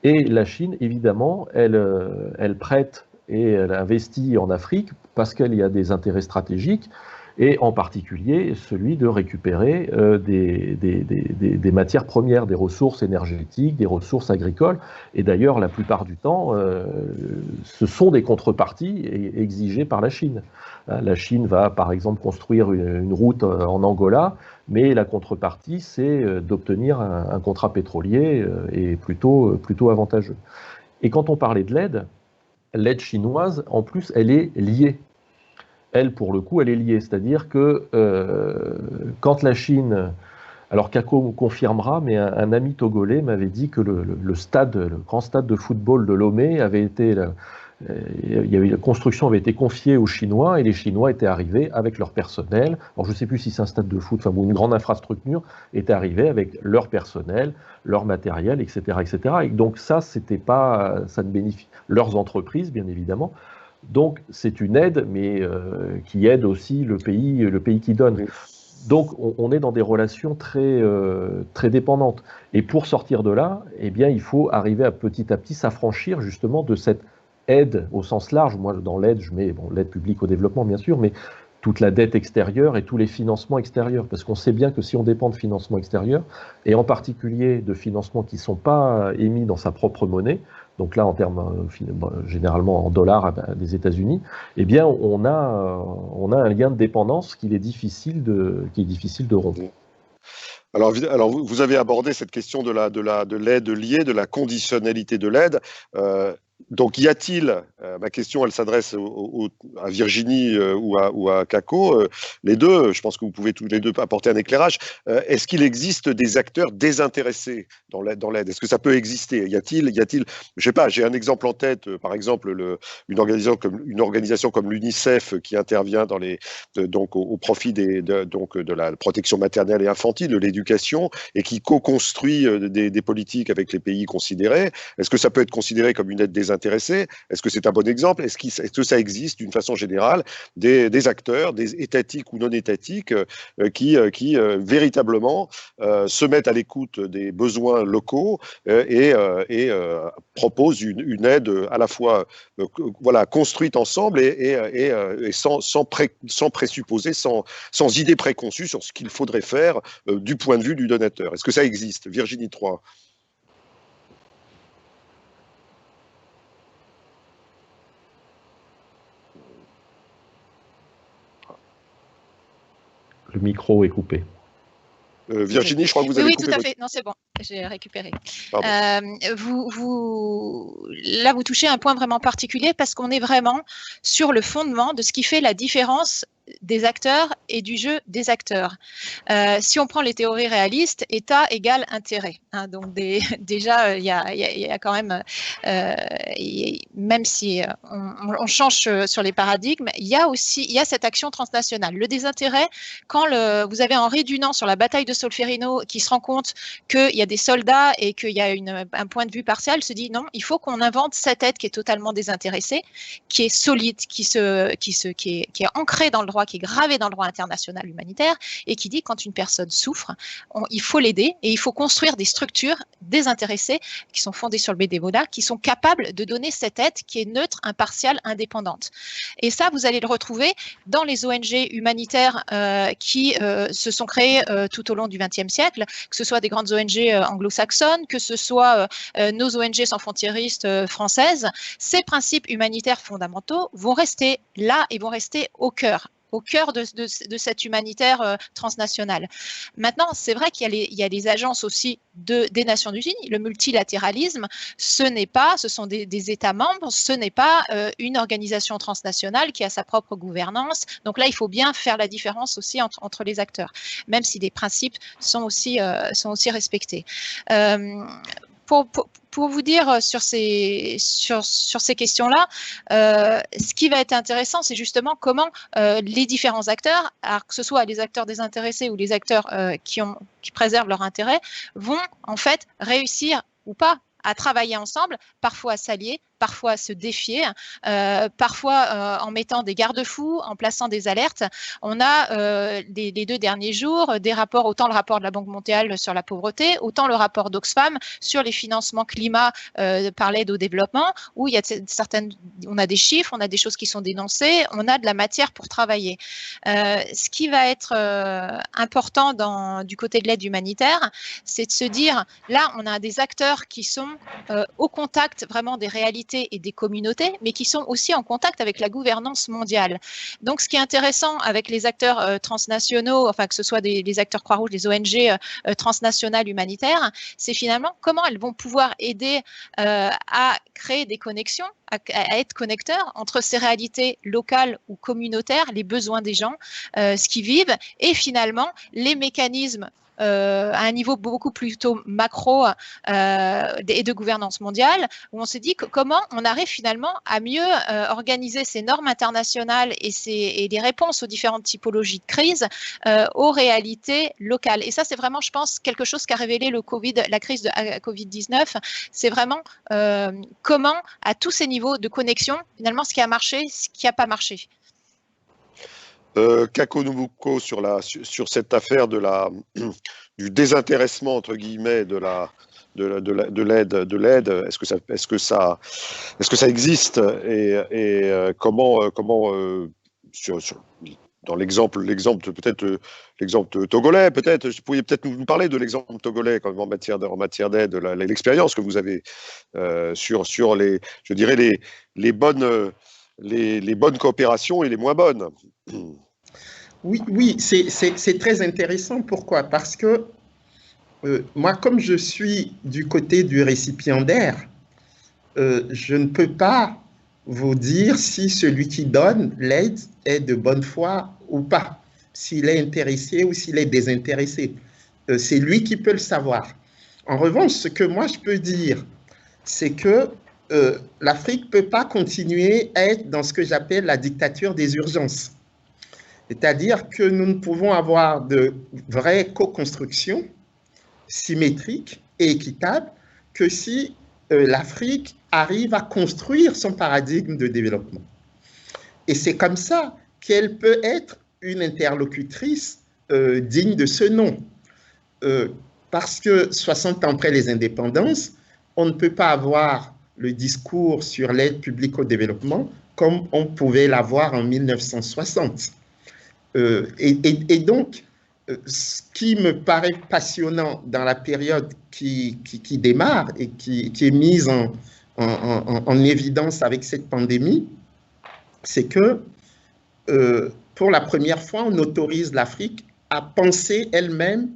et la Chine, évidemment, elle prête et elle investit en Afrique parce qu'il y a des intérêts stratégiques, et en particulier celui de récupérer des matières premières, des ressources énergétiques, des ressources agricoles. Et d'ailleurs, la plupart du temps, ce sont des contreparties exigées par la Chine. La Chine va, par exemple, construire une route en Angola, mais la contrepartie, c'est d'obtenir un contrat pétrolier et plutôt avantageux. Et quand on parlait de l'aide chinoise, en plus, elle est liée. Elle, pour le coup, elle est liée. C'est-à-dire que quand la Chine... Alors Kako me confirmera, mais un ami togolais m'avait dit que le grand stade de football de Lomé avait été... la construction avait été confiée aux Chinois et les Chinois étaient arrivés avec leur personnel. Alors je ne sais plus si c'est un stade de foot, ou une grande infrastructure, était arrivée avec leur personnel, leur matériel, etc., etc. Et donc ça ne bénéficie leurs entreprises, bien évidemment. Donc c'est une aide, mais qui aide aussi le pays qui donne. Donc on est dans des relations très dépendantes. Et pour sortir de là, eh bien, il faut arriver à petit s'affranchir justement de cette aide au sens large. Moi, dans l'aide, je mets l'aide publique au développement, bien sûr, mais toute la dette extérieure et tous les financements extérieurs. Parce qu'on sait bien que si on dépend de financements extérieurs, et en particulier de financements qui ne sont pas émis dans sa propre monnaie, donc là en termes généralement en dollars des États-Unis, eh bien on a un lien de dépendance qui est difficile de rompre. Alors vous avez abordé cette question de l'aide liée, de la conditionnalité de l'aide. Donc, y a-t-il, ma question, elle s'adresse à Virginie ou à Kako, les deux, je pense que vous pouvez tous les deux apporter un éclairage. Est-ce qu'il existe des acteurs désintéressés dans l'aide? Est-ce que ça peut exister? Y a-t-il, je sais pas, j'ai un exemple en tête, par exemple, une organisation comme l'UNICEF qui intervient donc au profit de la protection maternelle et infantile, de l'éducation, et qui co-construit des politiques avec les pays considérés. Est-ce que ça peut être considéré comme une aide désintéressée? Est-ce que c'est un bon exemple? Est-ce que ça existe d'une façon générale des acteurs, des étatiques ou non étatiques, qui véritablement se mettent à l'écoute des besoins locaux et proposent une aide à la fois construite ensemble et sans présupposer, sans idée préconçue sur ce qu'il faudrait faire du point de vue du donateur? Est-ce que ça existe? Virginie 3. Le micro est coupé. Virginie, je crois que vous avez coupé. Oui, tout à fait. Non, c'est bon, j'ai récupéré. Là, vous touchez un point vraiment particulier parce qu'on est vraiment sur le fondement de ce qui fait la différence des acteurs et du jeu des acteurs. Si on prend les théories réalistes, État égale intérêt. Donc déjà, il y a quand même, même si on change sur les paradigmes, il y a cette action transnationale. Le désintérêt, quand vous avez Henri Dunant sur la bataille de Solferino qui se rend compte qu'il y a des soldats et qu'il y a un point de vue partial, se dit non, il faut qu'on invente cette aide qui est totalement désintéressée, qui est solide, qui est ancrée dans le droit droit qui est gravé dans le droit international humanitaire et qui dit quand une personne souffre, il faut l'aider et il faut construire des structures désintéressées qui sont fondées sur le bénévolat, qui sont capables de donner cette aide qui est neutre, impartiale, indépendante. Et ça, vous allez le retrouver dans les ONG humanitaires qui se sont créées tout au long du XXe siècle, que ce soit des grandes ONG anglo-saxonnes, que ce soit nos ONG sans frontiéristes françaises. Ces principes humanitaires fondamentaux vont rester là et vont rester au cœur de cette humanitaire transnationale. Maintenant, c'est vrai qu'il y a les agences aussi des Nations Unies. Le multilatéralisme, ce sont des États membres, ce n'est pas une organisation transnationale qui a sa propre gouvernance. Donc là, il faut bien faire la différence aussi entre les acteurs, même si les principes sont aussi respectés. Pour vous dire sur ces questions-là, ce qui va être intéressant, c'est justement comment les différents acteurs, que ce soit les acteurs désintéressés ou les acteurs qui préservent leur intérêt, vont en fait réussir ou pas à travailler ensemble, parfois à s'allier, parfois à se défier, parfois en mettant des garde-fous, en plaçant des alertes. On a les 2 derniers jours des rapports, autant le rapport de la Banque mondiale sur la pauvreté, autant le rapport d'Oxfam sur les financements climat par l'aide au développement, où il y a on a des chiffres, on a des choses qui sont dénoncées, on a de la matière pour travailler. Ce qui va être important du côté de l'aide humanitaire, c'est de se dire, là, on a des acteurs qui sont au contact vraiment des réalités et des communautés, mais qui sont aussi en contact avec la gouvernance mondiale. Donc, ce qui est intéressant avec les acteurs transnationaux, enfin que ce soit les acteurs Croix-Rouge, les ONG transnationales humanitaires, c'est finalement comment elles vont pouvoir aider à créer des connexions, à être connecteurs entre ces réalités locales ou communautaires, les besoins des gens, ce qu'ils vivent, et finalement les mécanismes à un niveau beaucoup plutôt macro et de gouvernance mondiale, où on se dit comment on arrive finalement à mieux organiser ces normes internationales et les réponses aux différentes typologies de crise aux réalités locales. Et ça, c'est vraiment, je pense, quelque chose qu'a révélé la crise de Covid-19. C'est vraiment comment, à tous ces niveaux de connexion, finalement, ce qui a marché, ce qui n'a pas marché. Kako Numbuko sur cette affaire du désintéressement entre guillemets de l'aide, est-ce que ça existe et comment dans l'exemple peut-être l'exemple togolais, peut-être vous pourriez peut-être nous parler de l'exemple togolais en matière d'aide, l'expérience que vous avez sur les bonnes coopérations et les moins bonnes. Oui, c'est très intéressant. Pourquoi? Parce que moi, comme je suis du côté du récipiendaire, je ne peux pas vous dire si celui qui donne l'aide est de bonne foi ou pas, s'il est intéressé ou s'il est désintéressé. C'est lui qui peut le savoir. En revanche, ce que moi je peux dire, c'est que l'Afrique ne peut pas continuer à être dans ce que j'appelle la dictature des urgences. C'est-à-dire que nous ne pouvons avoir de vraies co-constructions symétriques et équitables que si l'Afrique arrive à construire son paradigme de développement. Et c'est comme ça qu'elle peut être une interlocutrice digne de ce nom. Parce que 60 ans après les indépendances, on ne peut pas avoir le discours sur l'aide publique au développement comme on pouvait l'avoir en 1960. Et donc, ce qui me paraît passionnant dans la période qui démarre et qui est mise en évidence avec cette pandémie, c'est que pour la première fois, on autorise l'Afrique à penser elle-même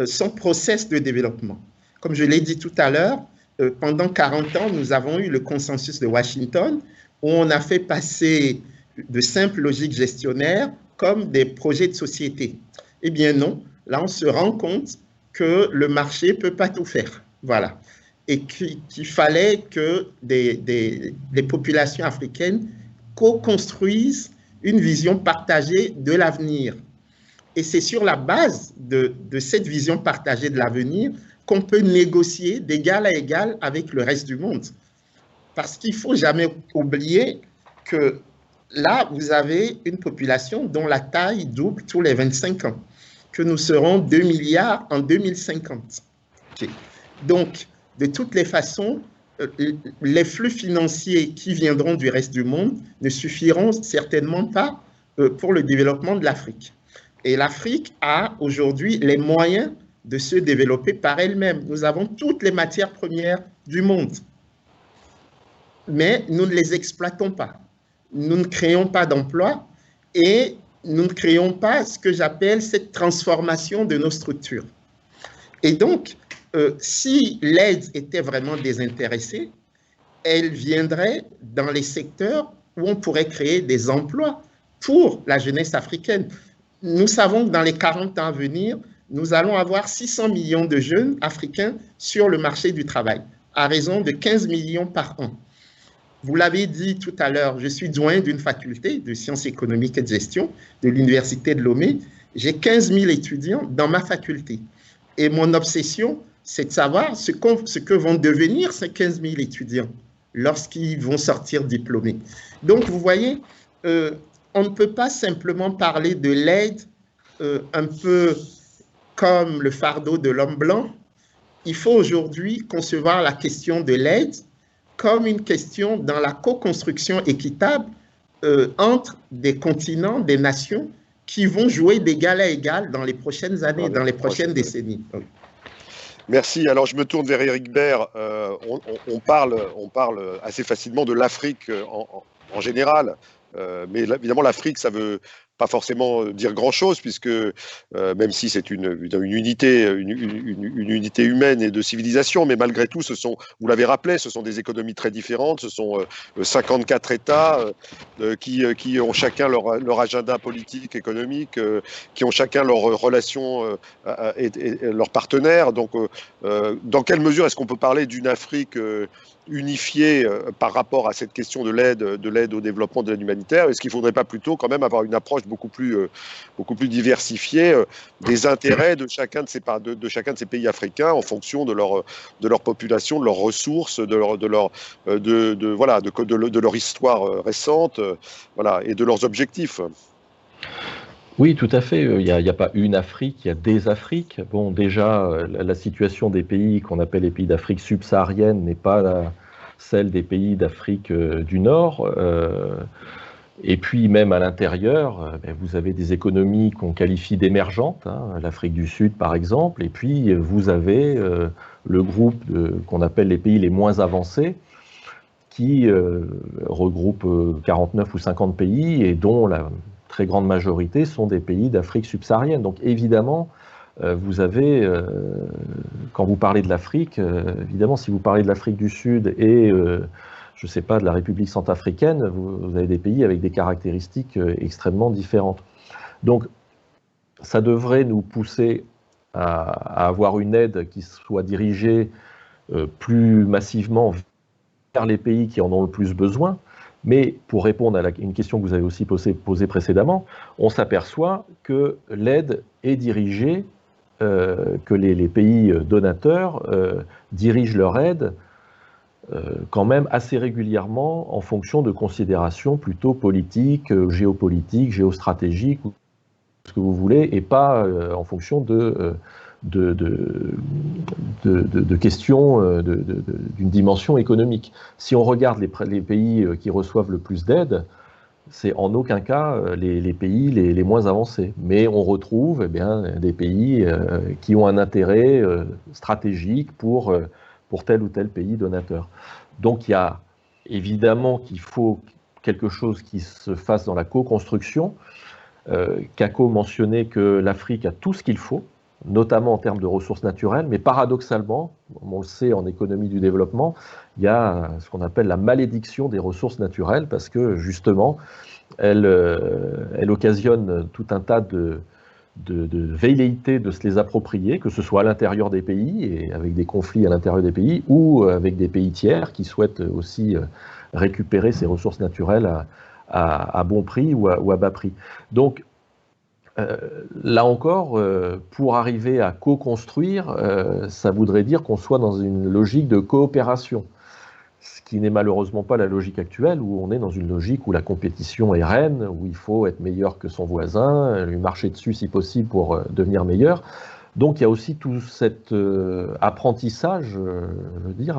son process de développement. Comme je l'ai dit tout à l'heure, pendant 40 ans, nous avons eu le consensus de Washington où on a fait passer de simples logiques gestionnaires comme des projets de société. Eh bien non, là on se rend compte que le marché ne peut pas tout faire. Voilà. Et qu'il fallait que les populations africaines co-construisent une vision partagée de l'avenir. Et c'est sur la base de cette vision partagée de l'avenir qu'on peut négocier d'égal à égal avec le reste du monde. Parce qu'il ne faut jamais oublier que là, vous avez une population dont la taille double tous les 25 ans, que nous serons 2 milliards en 2050. Okay. Donc, de toutes les façons, les flux financiers qui viendront du reste du monde ne suffiront certainement pas pour le développement de l'Afrique. Et l'Afrique a aujourd'hui les moyens de se développer par elle-même. Nous avons toutes les matières premières du monde, mais nous ne les exploitons pas. Nous ne créons pas d'emplois et nous ne créons pas ce que j'appelle cette transformation de nos structures. Et donc, si l'aide était vraiment désintéressée, elle viendrait dans les secteurs où on pourrait créer des emplois pour la jeunesse africaine. Nous savons que dans les 40 ans à venir, nous allons avoir 600 millions de jeunes africains sur le marché du travail, à raison de 15 millions par an. Vous l'avez dit tout à l'heure, je suis doyen d'une faculté de sciences économiques et de gestion de l'Université de Lomé. J'ai 15 000 étudiants dans ma faculté. Et mon obsession, c'est de savoir ce que vont devenir ces 15 000 étudiants lorsqu'ils vont sortir diplômés. Donc, vous voyez, on ne peut pas simplement parler de l'aide un peu comme le fardeau de l'homme blanc. Il faut aujourd'hui concevoir la question de l'aide comme une question dans la co-construction équitable entre des continents, des nations qui vont jouer d'égal à égal dans les prochaines années, dans les prochaines décennies. Merci. Alors, je me tourne vers Éric Baird. On parle assez facilement de l'Afrique en général, mais évidemment, l'Afrique, ça veut pas forcément dire grand-chose, puisque même si c'est une unité humaine et de civilisation, mais malgré tout, vous l'avez rappelé, ce sont des économies très différentes, ce sont 54 États qui ont chacun leur agenda politique, économique, qui ont chacun leurs relations et leurs partenaires. Donc, dans quelle mesure est-ce qu'on peut parler d'une Afrique unifiée par rapport à cette question de l'aide au développement de l'aide humanitaire? Est-ce qu'il ne faudrait pas plutôt quand même avoir une approche beaucoup plus diversifiée des intérêts de chacun de ces pays africains en fonction de leur population, de leurs ressources, de leur histoire récente, voilà, et de leurs objectifs? Oui, tout à fait. Il n'y a pas une Afrique, il y a des Afriques. Bon, déjà, la situation des pays qu'on appelle les pays d'Afrique subsaharienne n'est pas celle des pays d'Afrique du Nord. Et puis, même à l'intérieur, vous avez des économies qu'on qualifie d'émergentes, hein, l'Afrique du Sud, par exemple. Et puis, vous avez le groupe qu'on appelle les pays les moins avancés, qui regroupe 49 ou 50 pays et dont la très grande majorité sont des pays d'Afrique subsaharienne. Donc évidemment, vous avez, quand vous parlez de l'Afrique, évidemment, si vous parlez de l'Afrique du Sud et, je ne sais pas, de la République centrafricaine, vous avez des pays avec des caractéristiques extrêmement différentes. Donc, ça devrait nous pousser à avoir une aide qui soit dirigée plus massivement vers les pays qui en ont le plus besoin. Mais pour répondre à une question que vous avez aussi posée précédemment, on s'aperçoit que l'aide est dirigée, que les pays donateurs dirigent leur aide quand même assez régulièrement en fonction de considérations plutôt politiques, géopolitiques, géostratégiques, ce que vous voulez, et pas en fonction de questions d'une dimension économique. Si on regarde les pays qui reçoivent le plus d'aide, c'est en aucun cas les pays les moins avancés. Mais on retrouve des pays qui ont un intérêt stratégique pour tel ou tel pays donateur. Donc il y a évidemment qu'il faut quelque chose qui se fasse dans la co-construction. Kako mentionnait que l'Afrique a tout ce qu'il faut, notamment en termes de ressources naturelles, mais paradoxalement, on le sait en économie du développement, il y a ce qu'on appelle la malédiction des ressources naturelles, parce que justement, elle occasionne tout un tas de velléités de se les approprier, que ce soit à l'intérieur des pays, et avec des conflits à l'intérieur des pays, ou avec des pays tiers qui souhaitent aussi récupérer ces ressources naturelles à bon prix ou à bas prix. Donc, là encore, pour arriver à co-construire, ça voudrait dire qu'on soit dans une logique de coopération. Ce qui n'est malheureusement pas la logique actuelle, où on est dans une logique où la compétition est reine, où il faut être meilleur que son voisin, lui marcher dessus si possible pour devenir meilleur. Donc il y a aussi tout cet apprentissage, je veux dire,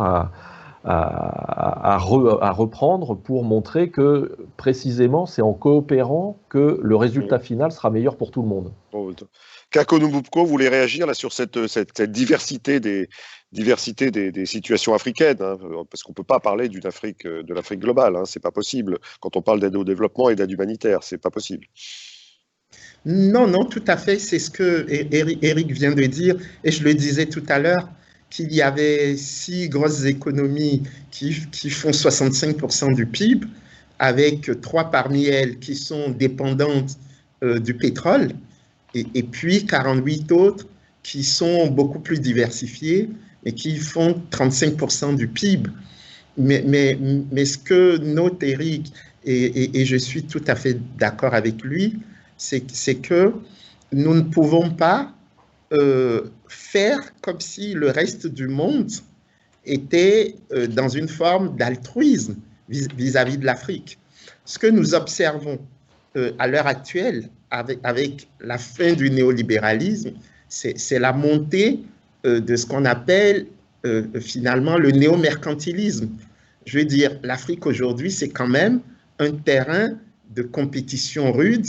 à reprendre pour montrer que précisément c'est en coopérant que le résultat final sera meilleur pour tout le monde. Kako Numubko voulait réagir là sur cette diversité des situations africaines, hein, parce qu'on ne peut pas parler de l'Afrique globale, hein, c'est pas possible. Quand on parle d'aide au développement et d'aide humanitaire, c'est pas possible. Non, non, tout à fait, c'est ce que Eric vient de dire, et je le disais tout à l'heure, qu'il y avait 6 grosses économies qui font 65% du PIB, avec 3 parmi elles qui sont dépendantes du pétrole, et puis 48 autres qui sont beaucoup plus diversifiées et qui font 35% du PIB. Mais ce que note Eric, et je suis tout à fait d'accord avec lui, c'est que nous ne pouvons pas faire comme si le reste du monde était dans une forme d'altruisme vis-à-vis de l'Afrique. Ce que nous observons à l'heure actuelle, avec la fin du néolibéralisme, c'est la montée de ce qu'on appelle finalement le néo-mercantilisme. Je veux dire, l'Afrique aujourd'hui, c'est quand même un terrain de compétition rude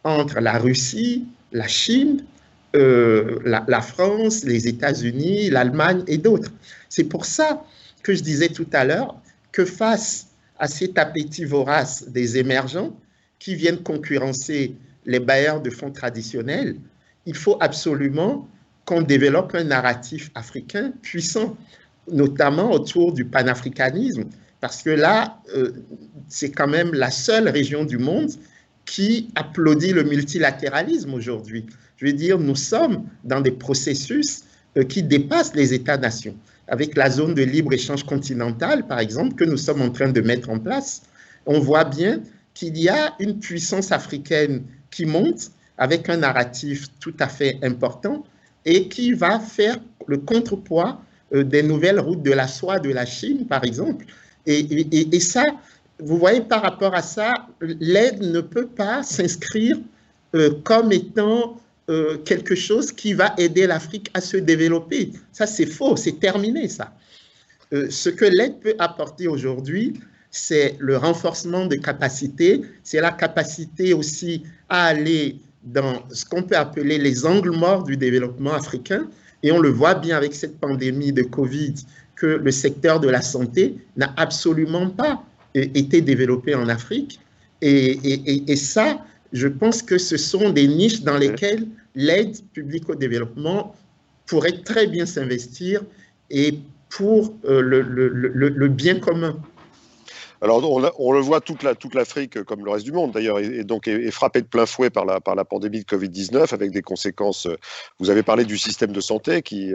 entre la Russie, la Chine, la France, les États-Unis, l'Allemagne et d'autres. C'est pour ça que je disais tout à l'heure que face à cet appétit vorace des émergents qui viennent concurrencer les bailleurs de fonds traditionnels, il faut absolument qu'on développe un narratif africain puissant, notamment autour du panafricanisme, parce que là, c'est quand même la seule région du monde qui applaudit le multilatéralisme aujourd'hui. Je veux dire, nous sommes dans des processus qui dépassent les États-nations. Avec la zone de libre-échange continentale, par exemple, que nous sommes en train de mettre en place, on voit bien qu'il y a une puissance africaine qui monte avec un narratif tout à fait important et qui va faire le contrepoids des nouvelles routes de la soie de la Chine, par exemple. Et ça, vous voyez, par rapport à ça, l'aide ne peut pas s'inscrire comme étant quelque chose qui va aider l'Afrique à se développer. Ça, c'est faux, c'est terminé, ça. Ce que l'aide peut apporter aujourd'hui, c'est le renforcement de capacités, c'est la capacité aussi à aller dans ce qu'on peut appeler les angles morts du développement africain. Et on le voit bien avec cette pandémie de Covid, que le secteur de la santé n'a absolument pas été développé en Afrique. Et ça, je pense que ce sont des niches dans lesquelles l'aide publique au développement pourrait très bien s'investir et pour le bien commun. Alors, on le voit, toute l'Afrique, comme le reste du monde d'ailleurs, est frappée de plein fouet par la pandémie de Covid-19, avec des conséquences. Vous avez parlé du système de santé qui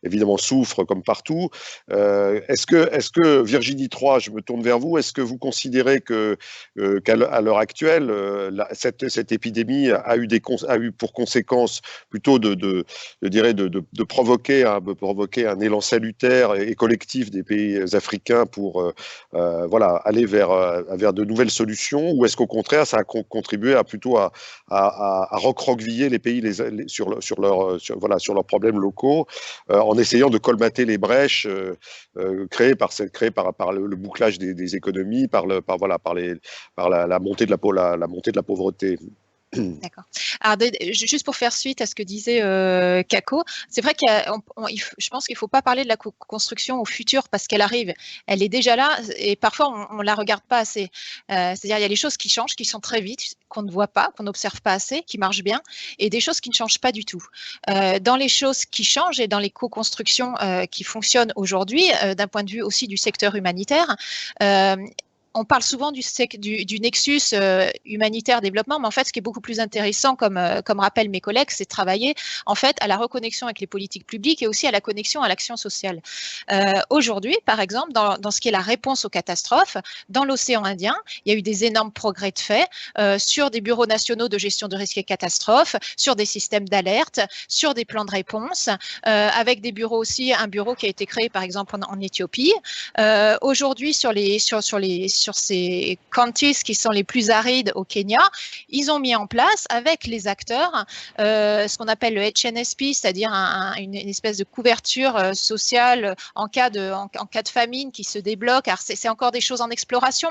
évidemment souffre comme partout. Est-ce que Virginie III, je me tourne vers vous, est-ce que vous considérez qu'à l'heure actuelle, cette épidémie a eu pour conséquence plutôt de provoquer un élan salutaire et collectif des pays africains pour aller vers de nouvelles solutions, ou est-ce qu'au contraire ça a contribué plutôt à recroqueviller les pays sur leurs problèmes locaux, en essayant de colmater les brèches créées par le bouclage des économies, par la montée de la pauvreté? D'accord. Alors, juste pour faire suite à ce que disait Kako, c'est vrai que je pense qu'il ne faut pas parler de la construction au futur parce qu'elle arrive, elle est déjà là et parfois on ne la regarde pas assez. C'est-à-dire il y a des choses qui changent, qui sont très vite, qu'on ne voit pas, qu'on n'observe pas assez, qui marchent bien, et des choses qui ne changent pas du tout. Dans les choses qui changent et dans les co-constructions qui fonctionnent aujourd'hui, d'un point de vue aussi du secteur humanitaire, on parle souvent du nexus humanitaire développement, mais en fait, ce qui est beaucoup plus intéressant, comme rappellent mes collègues, c'est de travailler en fait à la reconnexion avec les politiques publiques et aussi à la connexion à l'action sociale. Aujourd'hui, par exemple, dans ce qui est la réponse aux catastrophes, dans l'océan Indien, il y a eu des énormes progrès de fait sur des bureaux nationaux de gestion de risques et catastrophes, sur des systèmes d'alerte, sur des plans de réponse, avec des bureaux aussi, un bureau qui a été créé par exemple en Éthiopie. Aujourd'hui, sur ces counties qui sont les plus arides au Kenya, ils ont mis en place avec les acteurs ce qu'on appelle le HNSP, c'est-à-dire une espèce de couverture sociale en cas de famine qui se débloque. Alors c'est encore des choses en exploration,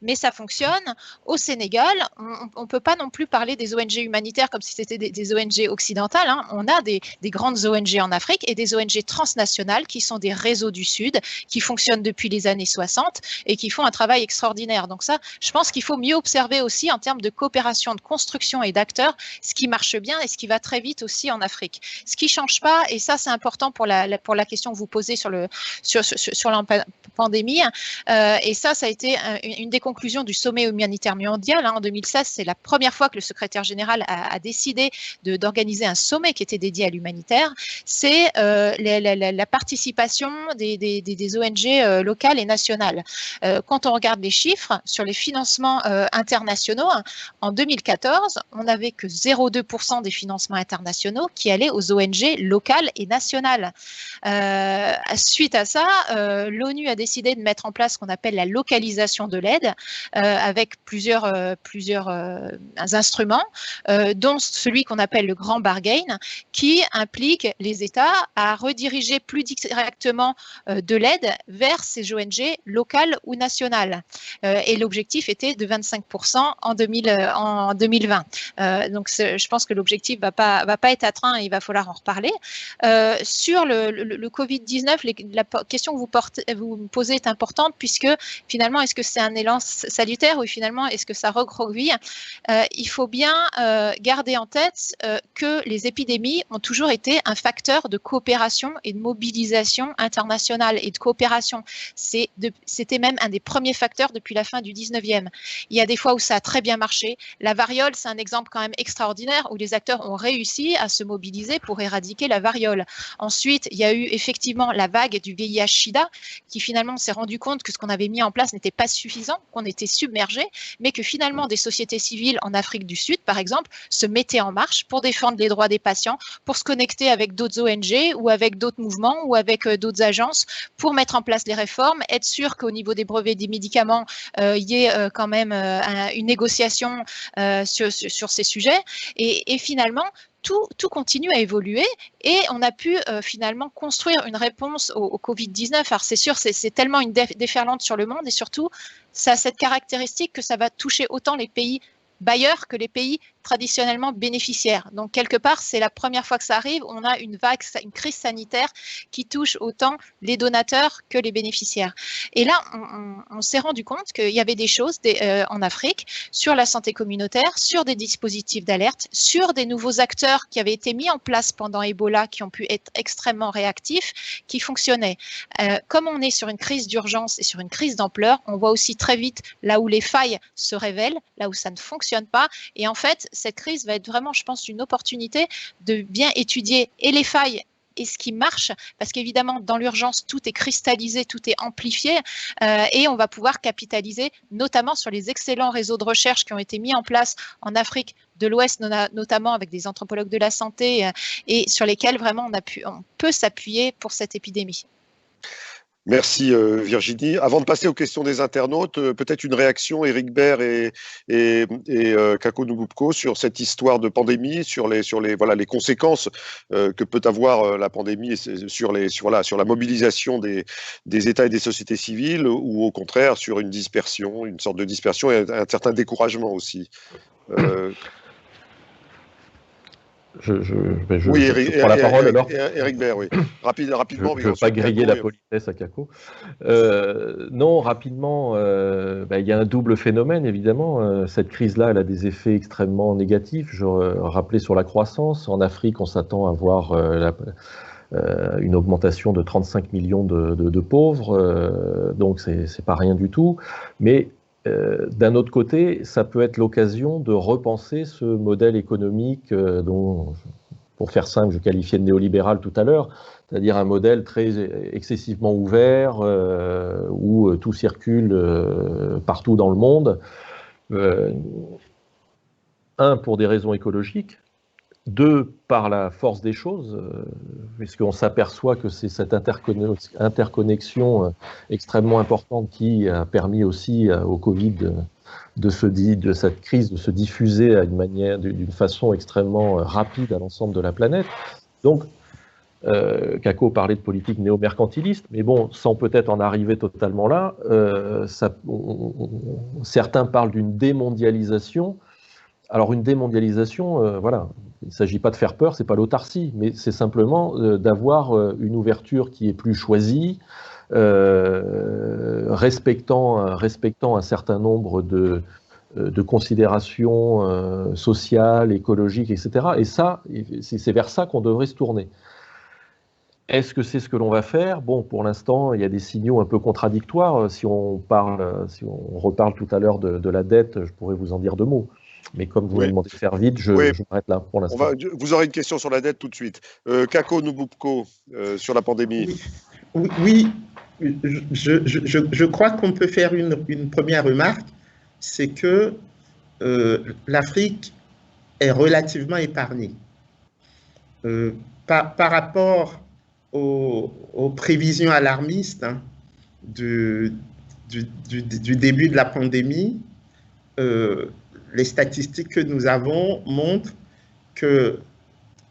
mais ça fonctionne. Au Sénégal, on ne peut pas non plus parler des ONG humanitaires comme si c'était des ONG occidentales. Hein. On a des grandes ONG en Afrique et des ONG transnationales qui sont des réseaux du Sud, qui fonctionnent depuis les années 60 et qui font un travail extraordinaire. Donc ça, je pense qu'il faut mieux observer aussi en termes de coopération, de construction et d'acteurs, ce qui marche bien et ce qui va très vite aussi en Afrique. Ce qui ne change pas, et ça c'est important pour la question que vous posez sur la pandémie, et ça a été une des conclusions du sommet humanitaire mondial. Hein, en 2016, c'est la première fois que le secrétaire général a décidé d'organiser un sommet qui était dédié à l'humanitaire. C'est la participation des ONG locales et nationales. Quand on regarde les chiffres sur les financements internationaux, en 2014, on n'avait que 0,2% des financements internationaux qui allaient aux ONG locales et nationales. Suite à ça, l'ONU a décidé de mettre en place ce qu'on appelle la localisation de l'aide avec plusieurs instruments, dont celui qu'on appelle le Grand Bargain, qui implique les États à rediriger plus directement de l'aide vers ces ONG locales ou nationales. Et l'objectif était de 25% en 2020. Donc je pense que l'objectif va pas être atteint et il va falloir en reparler. Sur le Covid-19, la question que vous me posez est importante puisque finalement, est-ce que c'est un élan salutaire ou finalement, est-ce que ça recroqueville? Il faut bien garder en tête que les épidémies ont toujours été un facteur de coopération et de mobilisation internationale et de coopération. C'était même un des premiers facteurs depuis la fin du 19e. Il y a des fois où ça a très bien marché. La variole, c'est un exemple quand même extraordinaire où les acteurs ont réussi à se mobiliser pour éradiquer la variole. Ensuite, il y a eu effectivement la vague du VIH-Sida qui finalement s'est rendu compte que ce qu'on avait mis en place n'était pas suffisant, qu'on était submergé, mais que finalement des sociétés civiles en Afrique du Sud, par exemple, se mettaient en marche pour défendre les droits des patients, pour se connecter avec d'autres ONG ou avec d'autres mouvements ou avec d'autres agences pour mettre en place les réformes, être sûr qu'au niveau des brevets des médicaments, il y ait quand même une négociation sur ces sujets. Et finalement, tout continue à évoluer et on a pu finalement construire une réponse au Covid-19. Alors c'est sûr, c'est tellement une déferlante sur le monde et surtout, ça a cette caractéristique que ça va toucher autant les pays bailleurs que les pays traditionnellement bénéficiaires. Donc, quelque part, c'est la première fois que ça arrive. On a une crise sanitaire qui touche autant les donateurs que les bénéficiaires. Et là, on s'est rendu compte qu'il y avait des choses en Afrique sur la santé communautaire, sur des dispositifs d'alerte, sur des nouveaux acteurs qui avaient été mis en place pendant Ebola, qui ont pu être extrêmement réactifs, qui fonctionnaient. Comme on est sur une crise d'urgence et sur une crise d'ampleur, on voit aussi très vite là où les failles se révèlent, là où ça ne fonctionne pas. Et en fait, cette crise va être vraiment, je pense, une opportunité de bien étudier et les failles et ce qui marche, parce qu'évidemment, dans l'urgence, tout est cristallisé, tout est amplifié, et on va pouvoir capitaliser notamment sur les excellents réseaux de recherche qui ont été mis en place en Afrique de l'Ouest, notamment avec des anthropologues de la santé, et sur lesquels vraiment on peut s'appuyer pour cette épidémie. Merci Virginie. Avant de passer aux questions des internautes, peut-être une réaction, Éric Baird et Kako Nububko, sur cette histoire de pandémie, sur les conséquences que peut avoir la pandémie sur la mobilisation des États et des sociétés civiles, ou au contraire sur une sorte de dispersion et un certain découragement aussi. Oui, Éric, prends la parole alors. Éric Baird, oui. Rapidement. Je ne veux pas griller la politesse à Kako. Non, rapidement, il y a un double phénomène, évidemment. Cette crise-là, elle a des effets extrêmement négatifs. Je rappelais sur la croissance. En Afrique, on s'attend à voir une augmentation de 35 millions de pauvres. Donc, c'est pas rien du tout. Mais d'un autre côté, ça peut être l'occasion de repenser ce modèle économique dont, pour faire simple, je qualifiais de néolibéral tout à l'heure, c'est-à-dire un modèle très excessivement ouvert où tout circule partout dans le monde. Un, pour des raisons écologiques. Deux, par la force des choses, puisqu'on s'aperçoit que c'est cette interconnexion extrêmement importante qui a permis aussi au Covid de cette crise de se diffuser d'une façon extrêmement rapide à l'ensemble de la planète. Donc, Kako parlait de politique néo-mercantiliste, mais bon, sans peut-être en arriver totalement là, certains parlent d'une démondialisation. Alors une démondialisation, voilà, il ne s'agit pas de faire peur, c'est pas l'autarcie, mais c'est simplement d'avoir une ouverture qui est plus choisie, respectant un certain nombre de considérations sociales, écologiques, etc. Et ça, c'est vers ça qu'on devrait se tourner. Est-ce que c'est ce que l'on va faire? Bon, pour l'instant, il y a des signaux un peu contradictoires. Si on reparle tout à l'heure de la dette, je pourrais vous en dire 2 mots. Mais comme vous m'avez demandé de faire vite, je m'arrête là pour l'instant. Vous aurez une question sur la dette tout de suite. Kako Nububko, sur la pandémie. Oui, je crois qu'on peut faire une première remarque, c'est que l'Afrique est relativement épargnée. Par rapport aux prévisions alarmistes du début de la pandémie, les statistiques que nous avons montrent que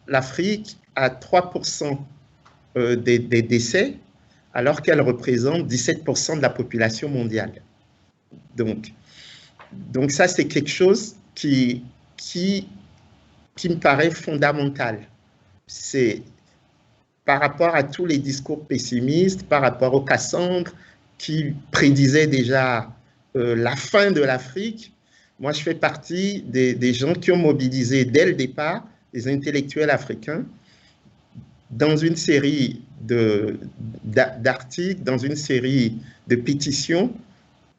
l'Afrique a 3% des décès, alors qu'elle représente 17% de la population mondiale. Donc ça, c'est quelque chose qui me paraît fondamental. C'est par rapport à tous les discours pessimistes, par rapport aux Cassandre qui prédisaient déjà la fin de l'Afrique. Moi, je fais partie des gens qui ont mobilisé dès le départ les intellectuels africains dans une série d'articles, dans une série de pétitions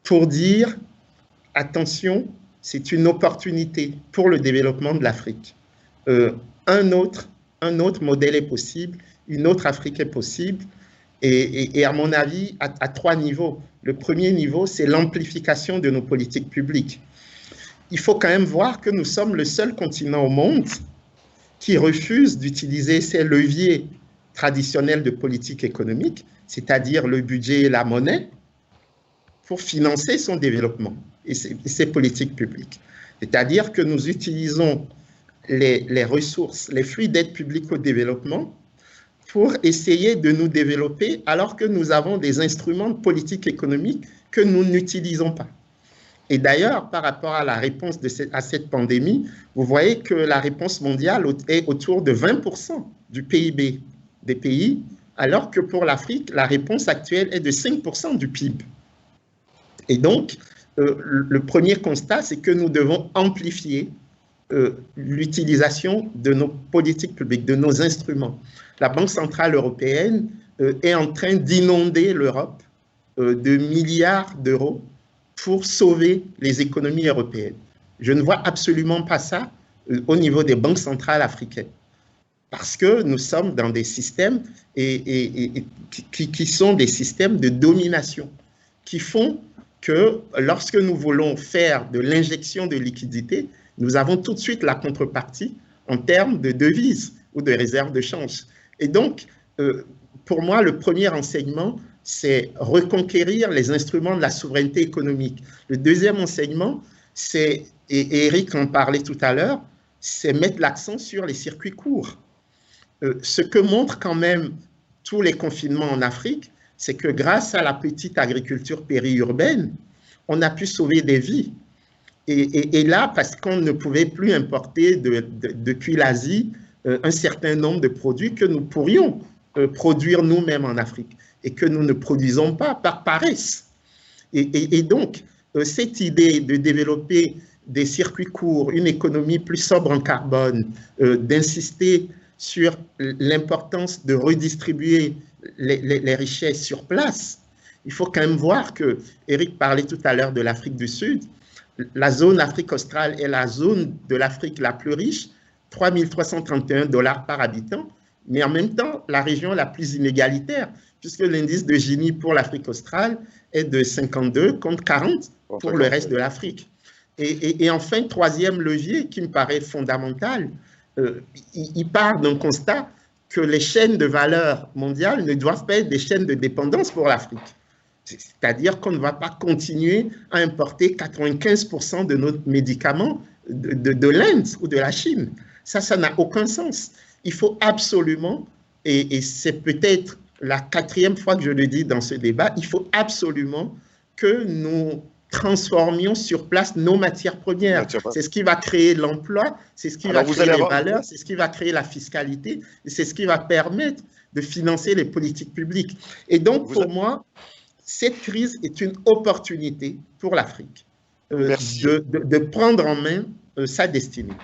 pour dire « Attention, c'est une opportunité pour le développement de l'Afrique. Un autre modèle est possible, une autre Afrique est possible. » Et à mon avis, à 3 niveaux. Le premier niveau, c'est l'amplification de nos politiques publiques. Il faut quand même voir que nous sommes le seul continent au monde qui refuse d'utiliser ces leviers traditionnels de politique économique, c'est-à-dire le budget et la monnaie, pour financer son développement et ses politiques publiques. C'est-à-dire que nous utilisons les ressources, les flux d'aide publique au développement pour essayer de nous développer alors que nous avons des instruments de politique économique que nous n'utilisons pas. Et d'ailleurs, par rapport à la réponse à cette pandémie, vous voyez que la réponse mondiale est autour de 20% du PIB des pays, alors que pour l'Afrique, la réponse actuelle est de 5% du PIB. Et donc, le premier constat, c'est que nous devons amplifier l'utilisation de nos politiques publiques, de nos instruments. La Banque centrale européenne est en train d'inonder l'Europe de milliards d'euros pour sauver les économies européennes. Je ne vois absolument pas ça au niveau des banques centrales africaines. Parce que nous sommes dans des systèmes qui sont des systèmes de domination, qui font que lorsque nous voulons faire de l'injection de liquidités, nous avons tout de suite la contrepartie en termes de devises ou de réserves de change. Et donc, pour moi, le premier enseignement, c'est reconquérir les instruments de la souveraineté économique. Le deuxième enseignement, c'est, et Eric en parlait tout à l'heure, c'est mettre l'accent sur les circuits courts. Ce que montrent quand même tous les confinements en Afrique, c'est que grâce à la petite agriculture périurbaine, on a pu sauver des vies. Et là, parce qu'on ne pouvait plus importer depuis l'Asie un certain nombre de produits que nous pourrions produire nous-mêmes en Afrique et que nous ne produisons pas par paresse. Et donc, cette idée de développer des circuits courts, une économie plus sobre en carbone, d'insister sur l'importance de redistribuer les richesses sur place, Il faut quand même voir que, Eric parlait tout à l'heure de l'Afrique du Sud, la zone Afrique australe est la zone de l'Afrique la plus riche, 3 331 $ par habitant, mais en même temps, la région la plus inégalitaire, puisque l'indice de Gini pour l'Afrique australe est de 52 contre 40 pour le reste de l'Afrique. Et enfin, troisième levier qui me paraît fondamental, il part d'un constat que les chaînes de valeur mondiales ne doivent pas être des chaînes de dépendance pour l'Afrique. C'est-à-dire qu'on ne va pas continuer à importer 95% de nos médicaments de l'Inde ou de la Chine. Ça n'a aucun sens. Il faut absolument, et c'est peut-être la 4e fois que je le dis dans ce débat, il faut absolument que nous transformions sur place nos matières premières. C'est ce qui va créer l'emploi, c'est ce qui va créer les valeurs, c'est ce qui va créer la fiscalité, et c'est ce qui va permettre de financer les politiques publiques. Et donc, pour moi, cette crise est une opportunité pour l'Afrique de prendre en main sa destinée.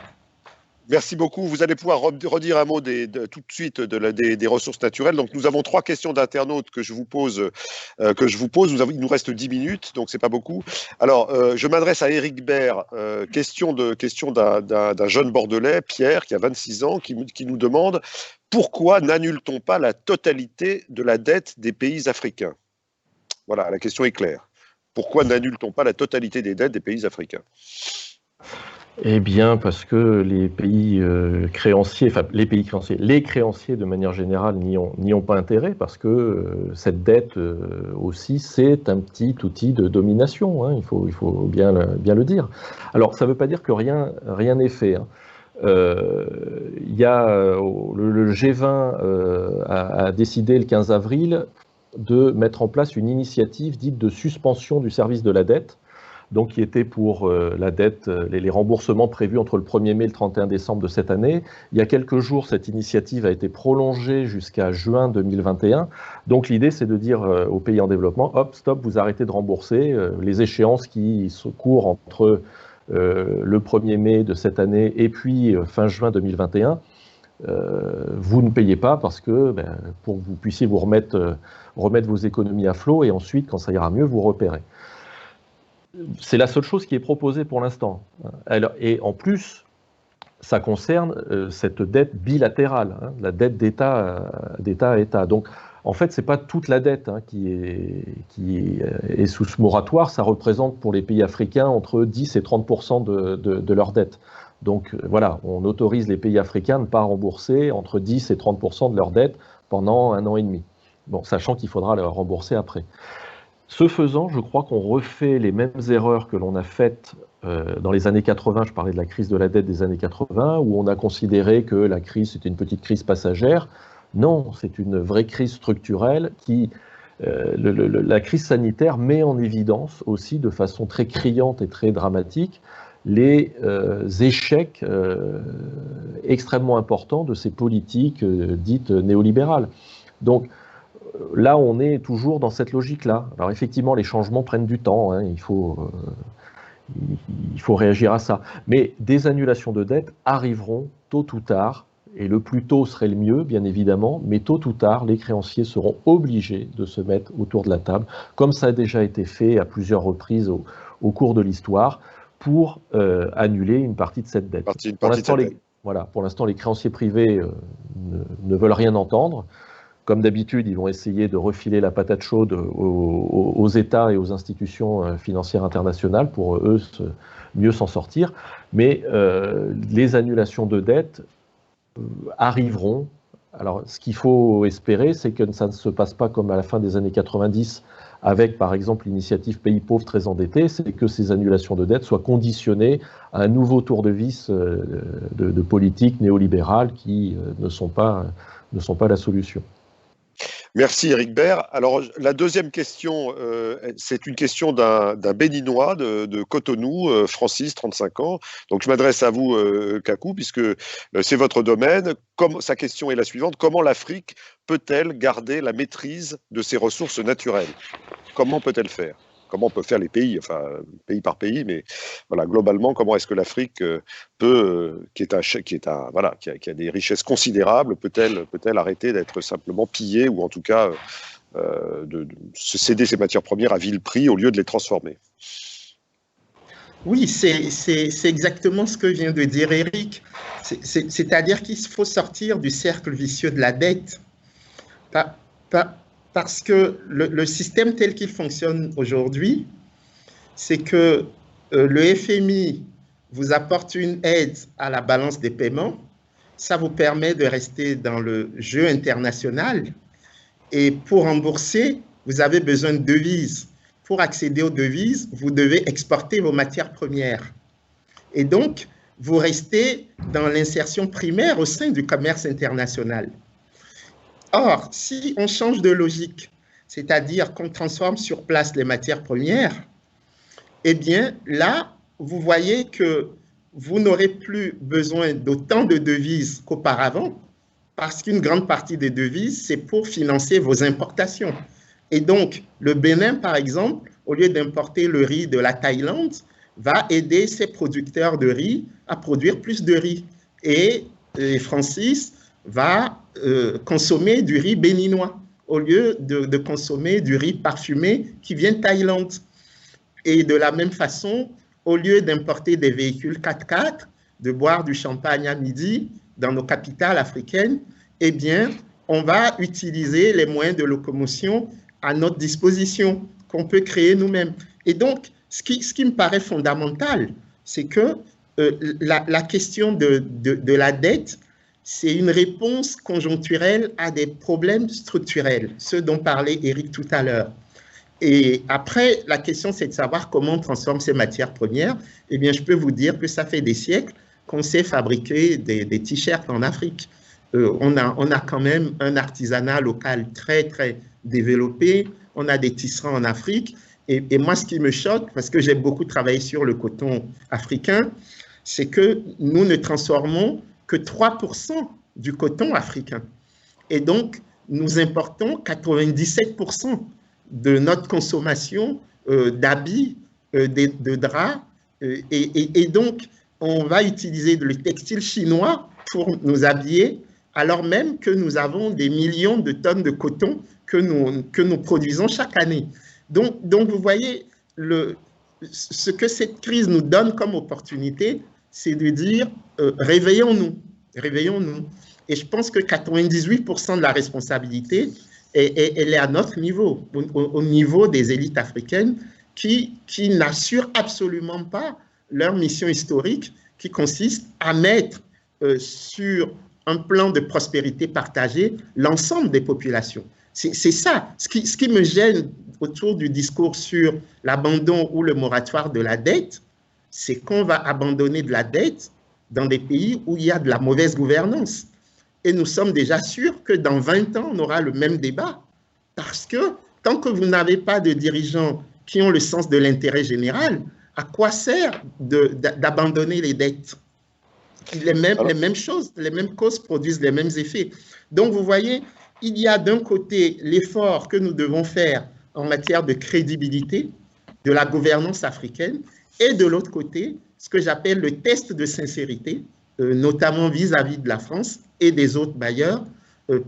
Merci beaucoup. Vous allez pouvoir redire un mot tout de suite des ressources naturelles. Donc, nous avons 3 questions d'internautes que je vous pose. Il nous reste 10 minutes, donc c'est pas beaucoup. Alors, je m'adresse à Eric Baird. Question d'un jeune Bordelais, Pierre, qui a 26 ans, qui nous demande pourquoi n'annule-t-on pas la totalité de la dette des pays africains? Voilà, la question est claire. Pourquoi n'annule-t-on pas la totalité des dettes des pays africains? Eh bien, parce que les pays créanciers, enfin les créanciers de manière générale n'y ont pas intérêt, parce que cette dette aussi, c'est un petit outil de domination, hein, il faut bien le dire. Alors, ça ne veut pas dire que rien n'est fait, hein. Le G20 a décidé le 15 avril de mettre en place une initiative dite de suspension du service de la dette, donc qui était pour la dette, les remboursements prévus entre le 1er mai et le 31 décembre de cette année. Il y a quelques jours, cette initiative a été prolongée jusqu'à juin 2021. Donc l'idée, c'est de dire aux pays en développement, hop, stop, vous arrêtez de rembourser. Les échéances qui se courent entre le 1er mai de cette année et puis fin juin 2021, vous ne payez pas parce que pour que vous puissiez vous remettre vos économies à flot et ensuite, quand ça ira mieux, vous repérez. C'est la seule chose qui est proposée pour l'instant. Et en plus, ça concerne cette dette bilatérale, hein, la dette d'État à État. Donc, en fait, ce n'est pas toute la dette qui est sous ce moratoire. Ça représente pour les pays africains entre 10 et 30% de leur dette. Donc, voilà, on autorise les pays africains à ne pas rembourser entre 10 et 30% de leur dette pendant 1 an et demi. Bon, sachant qu'il faudra le rembourser après. Ce faisant, je crois qu'on refait les mêmes erreurs que l'on a faites dans les années 80, je parlais de la crise de la dette des années 80, où on a considéré que la crise c'était une petite crise passagère. Non, c'est une vraie crise structurelle qui, la crise sanitaire met en évidence aussi de façon très criante et très dramatique les échecs extrêmement importants de ces politiques dites néolibérales. Donc, là, on est toujours dans cette logique-là. Alors effectivement, les changements prennent du temps, hein, il faut réagir à ça. Mais des annulations de dettes arriveront tôt ou tard, et le plus tôt serait le mieux, bien évidemment, mais tôt ou tard, les créanciers seront obligés de se mettre autour de la table, comme ça a déjà été fait à plusieurs reprises au cours de l'histoire, pour annuler une partie de cette dette. Pour l'instant, les créanciers privés ne veulent rien entendre. Comme d'habitude, ils vont essayer de refiler la patate chaude aux États et aux institutions financières internationales pour eux mieux s'en sortir. Mais les annulations de dettes arriveront. Alors, ce qu'il faut espérer, c'est que ça ne se passe pas comme à la fin des années 90, avec par exemple l'initiative Pays pauvres très endettés, c'est que ces annulations de dettes soient conditionnées à un nouveau tour de vis de politique néolibérale qui ne sont pas la solution. Merci Eric Baird. Alors la deuxième question, c'est une question d'un Béninois de Cotonou, Francis, 35 ans. Donc je m'adresse à vous, Kakou, puisque c'est votre domaine. Sa question est la suivante: comment l'Afrique peut-elle garder la maîtrise de ses ressources naturelles? Comment peut-elle faire? Comment peut faire les pays, enfin pays par pays, mais voilà, globalement, comment est-ce que l'Afrique peut, qui a des richesses considérables, peut-elle arrêter d'être simplement pillée ou en tout cas céder ces matières premières à vil prix au lieu de les transformer. Oui, c'est exactement ce que vient de dire Eric. C'est-à-dire qu'il faut sortir du cercle vicieux de la dette. Parce que le système tel qu'il fonctionne aujourd'hui, c'est que le FMI vous apporte une aide à la balance des paiements. Ça vous permet de rester dans le jeu international. Et pour rembourser, vous avez besoin de devises. Pour accéder aux devises, vous devez exporter vos matières premières. Et donc, vous restez dans l'insertion primaire au sein du commerce international. Or, si on change de logique, c'est-à-dire qu'on transforme sur place les matières premières, eh bien, là, vous voyez que vous n'aurez plus besoin d'autant de devises qu'auparavant, parce qu'une grande partie des devises, c'est pour financer vos importations. Et donc, le Bénin, par exemple, au lieu d'importer le riz de la Thaïlande, va aider ses producteurs de riz à produire plus de riz. Et Francis va consommer du riz béninois au lieu de consommer du riz parfumé qui vient de Thaïlande. Et de la même façon, au lieu d'importer des véhicules 4x4, de boire du champagne à midi dans nos capitales africaines, eh bien, on va utiliser les moyens de locomotion à notre disposition, qu'on peut créer nous-mêmes. Et donc, ce qui me paraît fondamental, c'est que la question de la dette, c'est une réponse conjoncturelle à des problèmes structurels, ce dont parlait Eric tout à l'heure. Et après, la question, c'est de savoir comment on transforme ces matières premières. Eh bien, je peux vous dire que ça fait des siècles qu'on sait fabriquer des t-shirts en Afrique. On a quand même un artisanat local très, très développé. On a des tisserands en Afrique. Et moi, ce qui me choque, parce que j'ai beaucoup travaillé sur le coton africain, c'est que nous ne transformons que 3% du coton africain. Et donc, nous importons 97% de notre consommation d'habits, de draps. Et donc, on va utiliser le textile chinois pour nous habiller, alors même que nous avons des millions de tonnes de coton que nous produisons chaque année. Donc vous voyez, ce que cette crise nous donne comme opportunité, c'est de dire réveillons-nous, réveillons-nous. Et je pense que 98% de la responsabilité, elle est à notre niveau, au niveau des élites africaines qui n'assurent absolument pas leur mission historique qui consiste à mettre sur un plan de prospérité partagée l'ensemble des populations. C'est ça. Ce qui me gêne autour du discours sur l'abandon ou le moratoire de la dette, c'est qu'on va abandonner de la dette dans des pays où il y a de la mauvaise gouvernance. Et nous sommes déjà sûrs que dans 20 ans, on aura le même débat. Parce que tant que vous n'avez pas de dirigeants qui ont le sens de l'intérêt général, à quoi sert d'abandonner les dettes? Les mêmes choses, les mêmes causes produisent les mêmes effets. Donc, vous voyez, il y a d'un côté l'effort que nous devons faire en matière de crédibilité de la gouvernance africaine et de l'autre côté, ce que j'appelle le test de sincérité, notamment vis-à-vis de la France et des autres bailleurs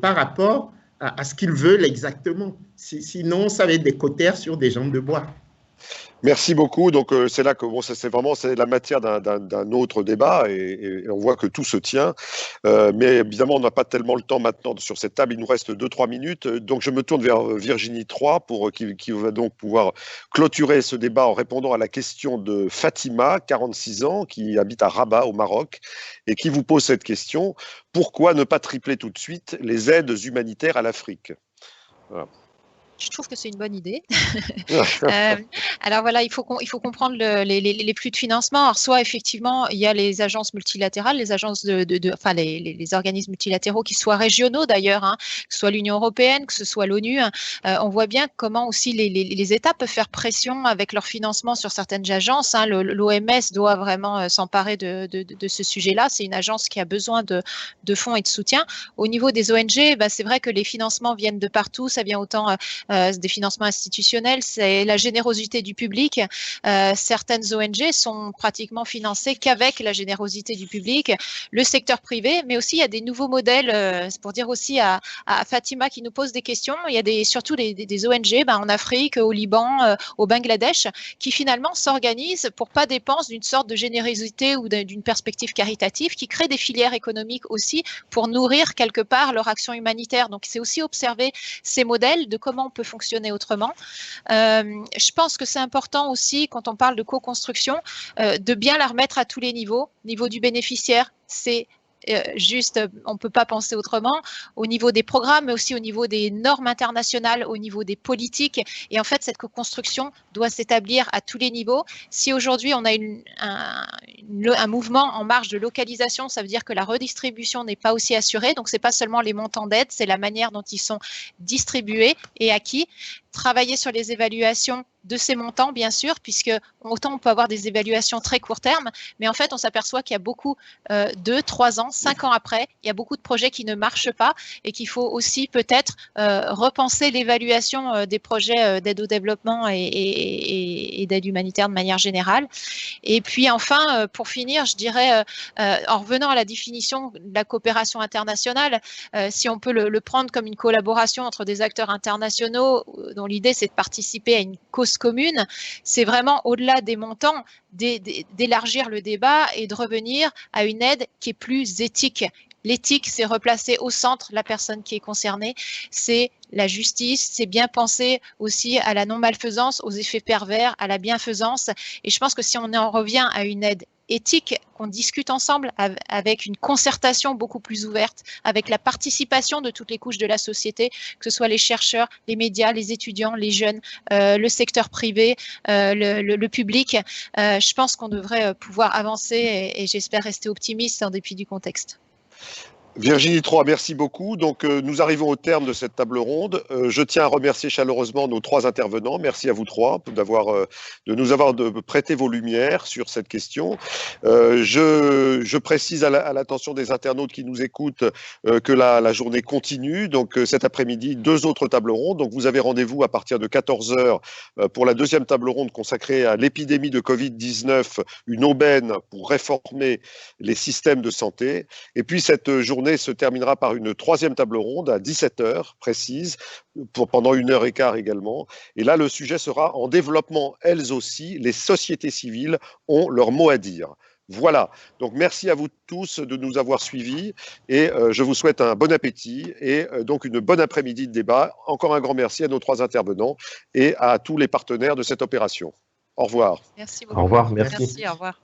par rapport à ce qu'ils veulent exactement. Sinon, ça va être des cautères sur des jambes de bois. Merci beaucoup. Donc, c'est là que bon, c'est la matière d'un autre débat et on voit que tout se tient. Mais évidemment, on n'a pas tellement le temps maintenant sur cette table. Il nous reste 2-3 minutes. Donc, je me tourne vers Virginie Troy qui va donc pouvoir clôturer ce débat en répondant à la question de Fatima, 46 ans, qui habite à Rabat, au Maroc, et qui vous pose cette question. Pourquoi ne pas tripler tout de suite les aides humanitaires à l'Afrique? Voilà. Je trouve que c'est une bonne idée. Alors voilà, il faut comprendre les flux de financement. Alors soit effectivement, il y a les agences multilatérales, les agences enfin les organismes multilatéraux qui soient régionaux d'ailleurs, hein, que ce soit l'Union européenne, que ce soit l'ONU. On voit bien comment aussi les États peuvent faire pression avec leur financement sur certaines agences. Hein. L'OMS doit vraiment s'emparer de ce sujet-là. C'est une agence qui a besoin de fonds et de soutien. Au niveau des ONG, c'est vrai que les financements viennent de partout. Ça vient autant des financements institutionnels, c'est la générosité du public. Certaines ONG sont pratiquement financées qu'avec la générosité du public, le secteur privé, mais aussi il y a des nouveaux modèles, pour dire aussi à Fatima qui nous pose des questions, il y a surtout des ONG en Afrique, au Liban, au Bangladesh, qui finalement s'organisent pour pas dépenser d'une sorte de générosité ou d'une perspective caritative, qui créent des filières économiques aussi pour nourrir quelque part leur action humanitaire. Donc c'est aussi observer ces modèles de comment on peut fonctionner autrement. Je pense que c'est important aussi quand on parle de co-construction de bien la remettre à tous les niveaux. Niveau du bénéficiaire, c'est juste, on ne peut pas penser autrement, au niveau des programmes, mais aussi au niveau des normes internationales, au niveau des politiques. Et en fait, cette co-construction doit s'établir à tous les niveaux. Si aujourd'hui, on a un mouvement en marge de localisation, ça veut dire que la redistribution n'est pas aussi assurée. Donc, ce n'est pas seulement les montants d'aide, c'est la manière dont ils sont distribués et acquis. Travailler sur les évaluations de ces montants, bien sûr, puisque autant on peut avoir des évaluations très court terme, mais en fait, on s'aperçoit qu'il y a beaucoup 2, 3 ans, 5 ans après, il y a beaucoup de projets qui ne marchent pas et qu'il faut aussi peut-être repenser l'évaluation des projets d'aide au développement et d'aide humanitaire de manière générale. Et puis enfin, pour finir, je dirais, en revenant à la définition de la coopération internationale, si on peut le prendre comme une collaboration entre des acteurs internationaux dont l'idée c'est de participer à une cause commune, c'est vraiment au-delà des montants d'élargir le débat et de revenir à une aide qui est plus éthique. L'éthique, c'est replacer au centre la personne qui est concernée, c'est la justice, c'est bien penser aussi à la non-malfaisance, aux effets pervers, à la bienfaisance. Et je pense que si on en revient à une aide éthique, qu'on discute ensemble avec une concertation beaucoup plus ouverte, avec la participation de toutes les couches de la société, que ce soit les chercheurs, les médias, les étudiants, les jeunes, le secteur privé, le public, je pense qu'on devrait pouvoir avancer et j'espère rester optimiste en dépit du contexte. Virginie Troy, merci beaucoup. Donc, nous arrivons au terme de cette table ronde. Je tiens à remercier chaleureusement nos 3 intervenants. Merci à vous 3 de nous avoir prêté vos lumières sur cette question. Je précise à l'attention des internautes qui nous écoutent que la journée continue. Donc, cet après-midi, 2 autres tables rondes. Donc, vous avez rendez-vous à partir de 14 h pour la 2e table ronde consacrée à l'épidémie de Covid-19, une aubaine pour réformer les systèmes de santé. Et puis, cette journée se terminera par une 3e table ronde à 17 h précise, pendant 1h15 également. Et là, le sujet sera en développement, elles aussi, les sociétés civiles ont leur mot à dire. Voilà, donc merci à vous tous de nous avoir suivis et je vous souhaite un bon appétit et donc une bonne après-midi de débat. Encore un grand merci à nos 3 intervenants et à tous les partenaires de cette opération. Au revoir. Merci beaucoup. Au revoir, merci. Merci, au revoir.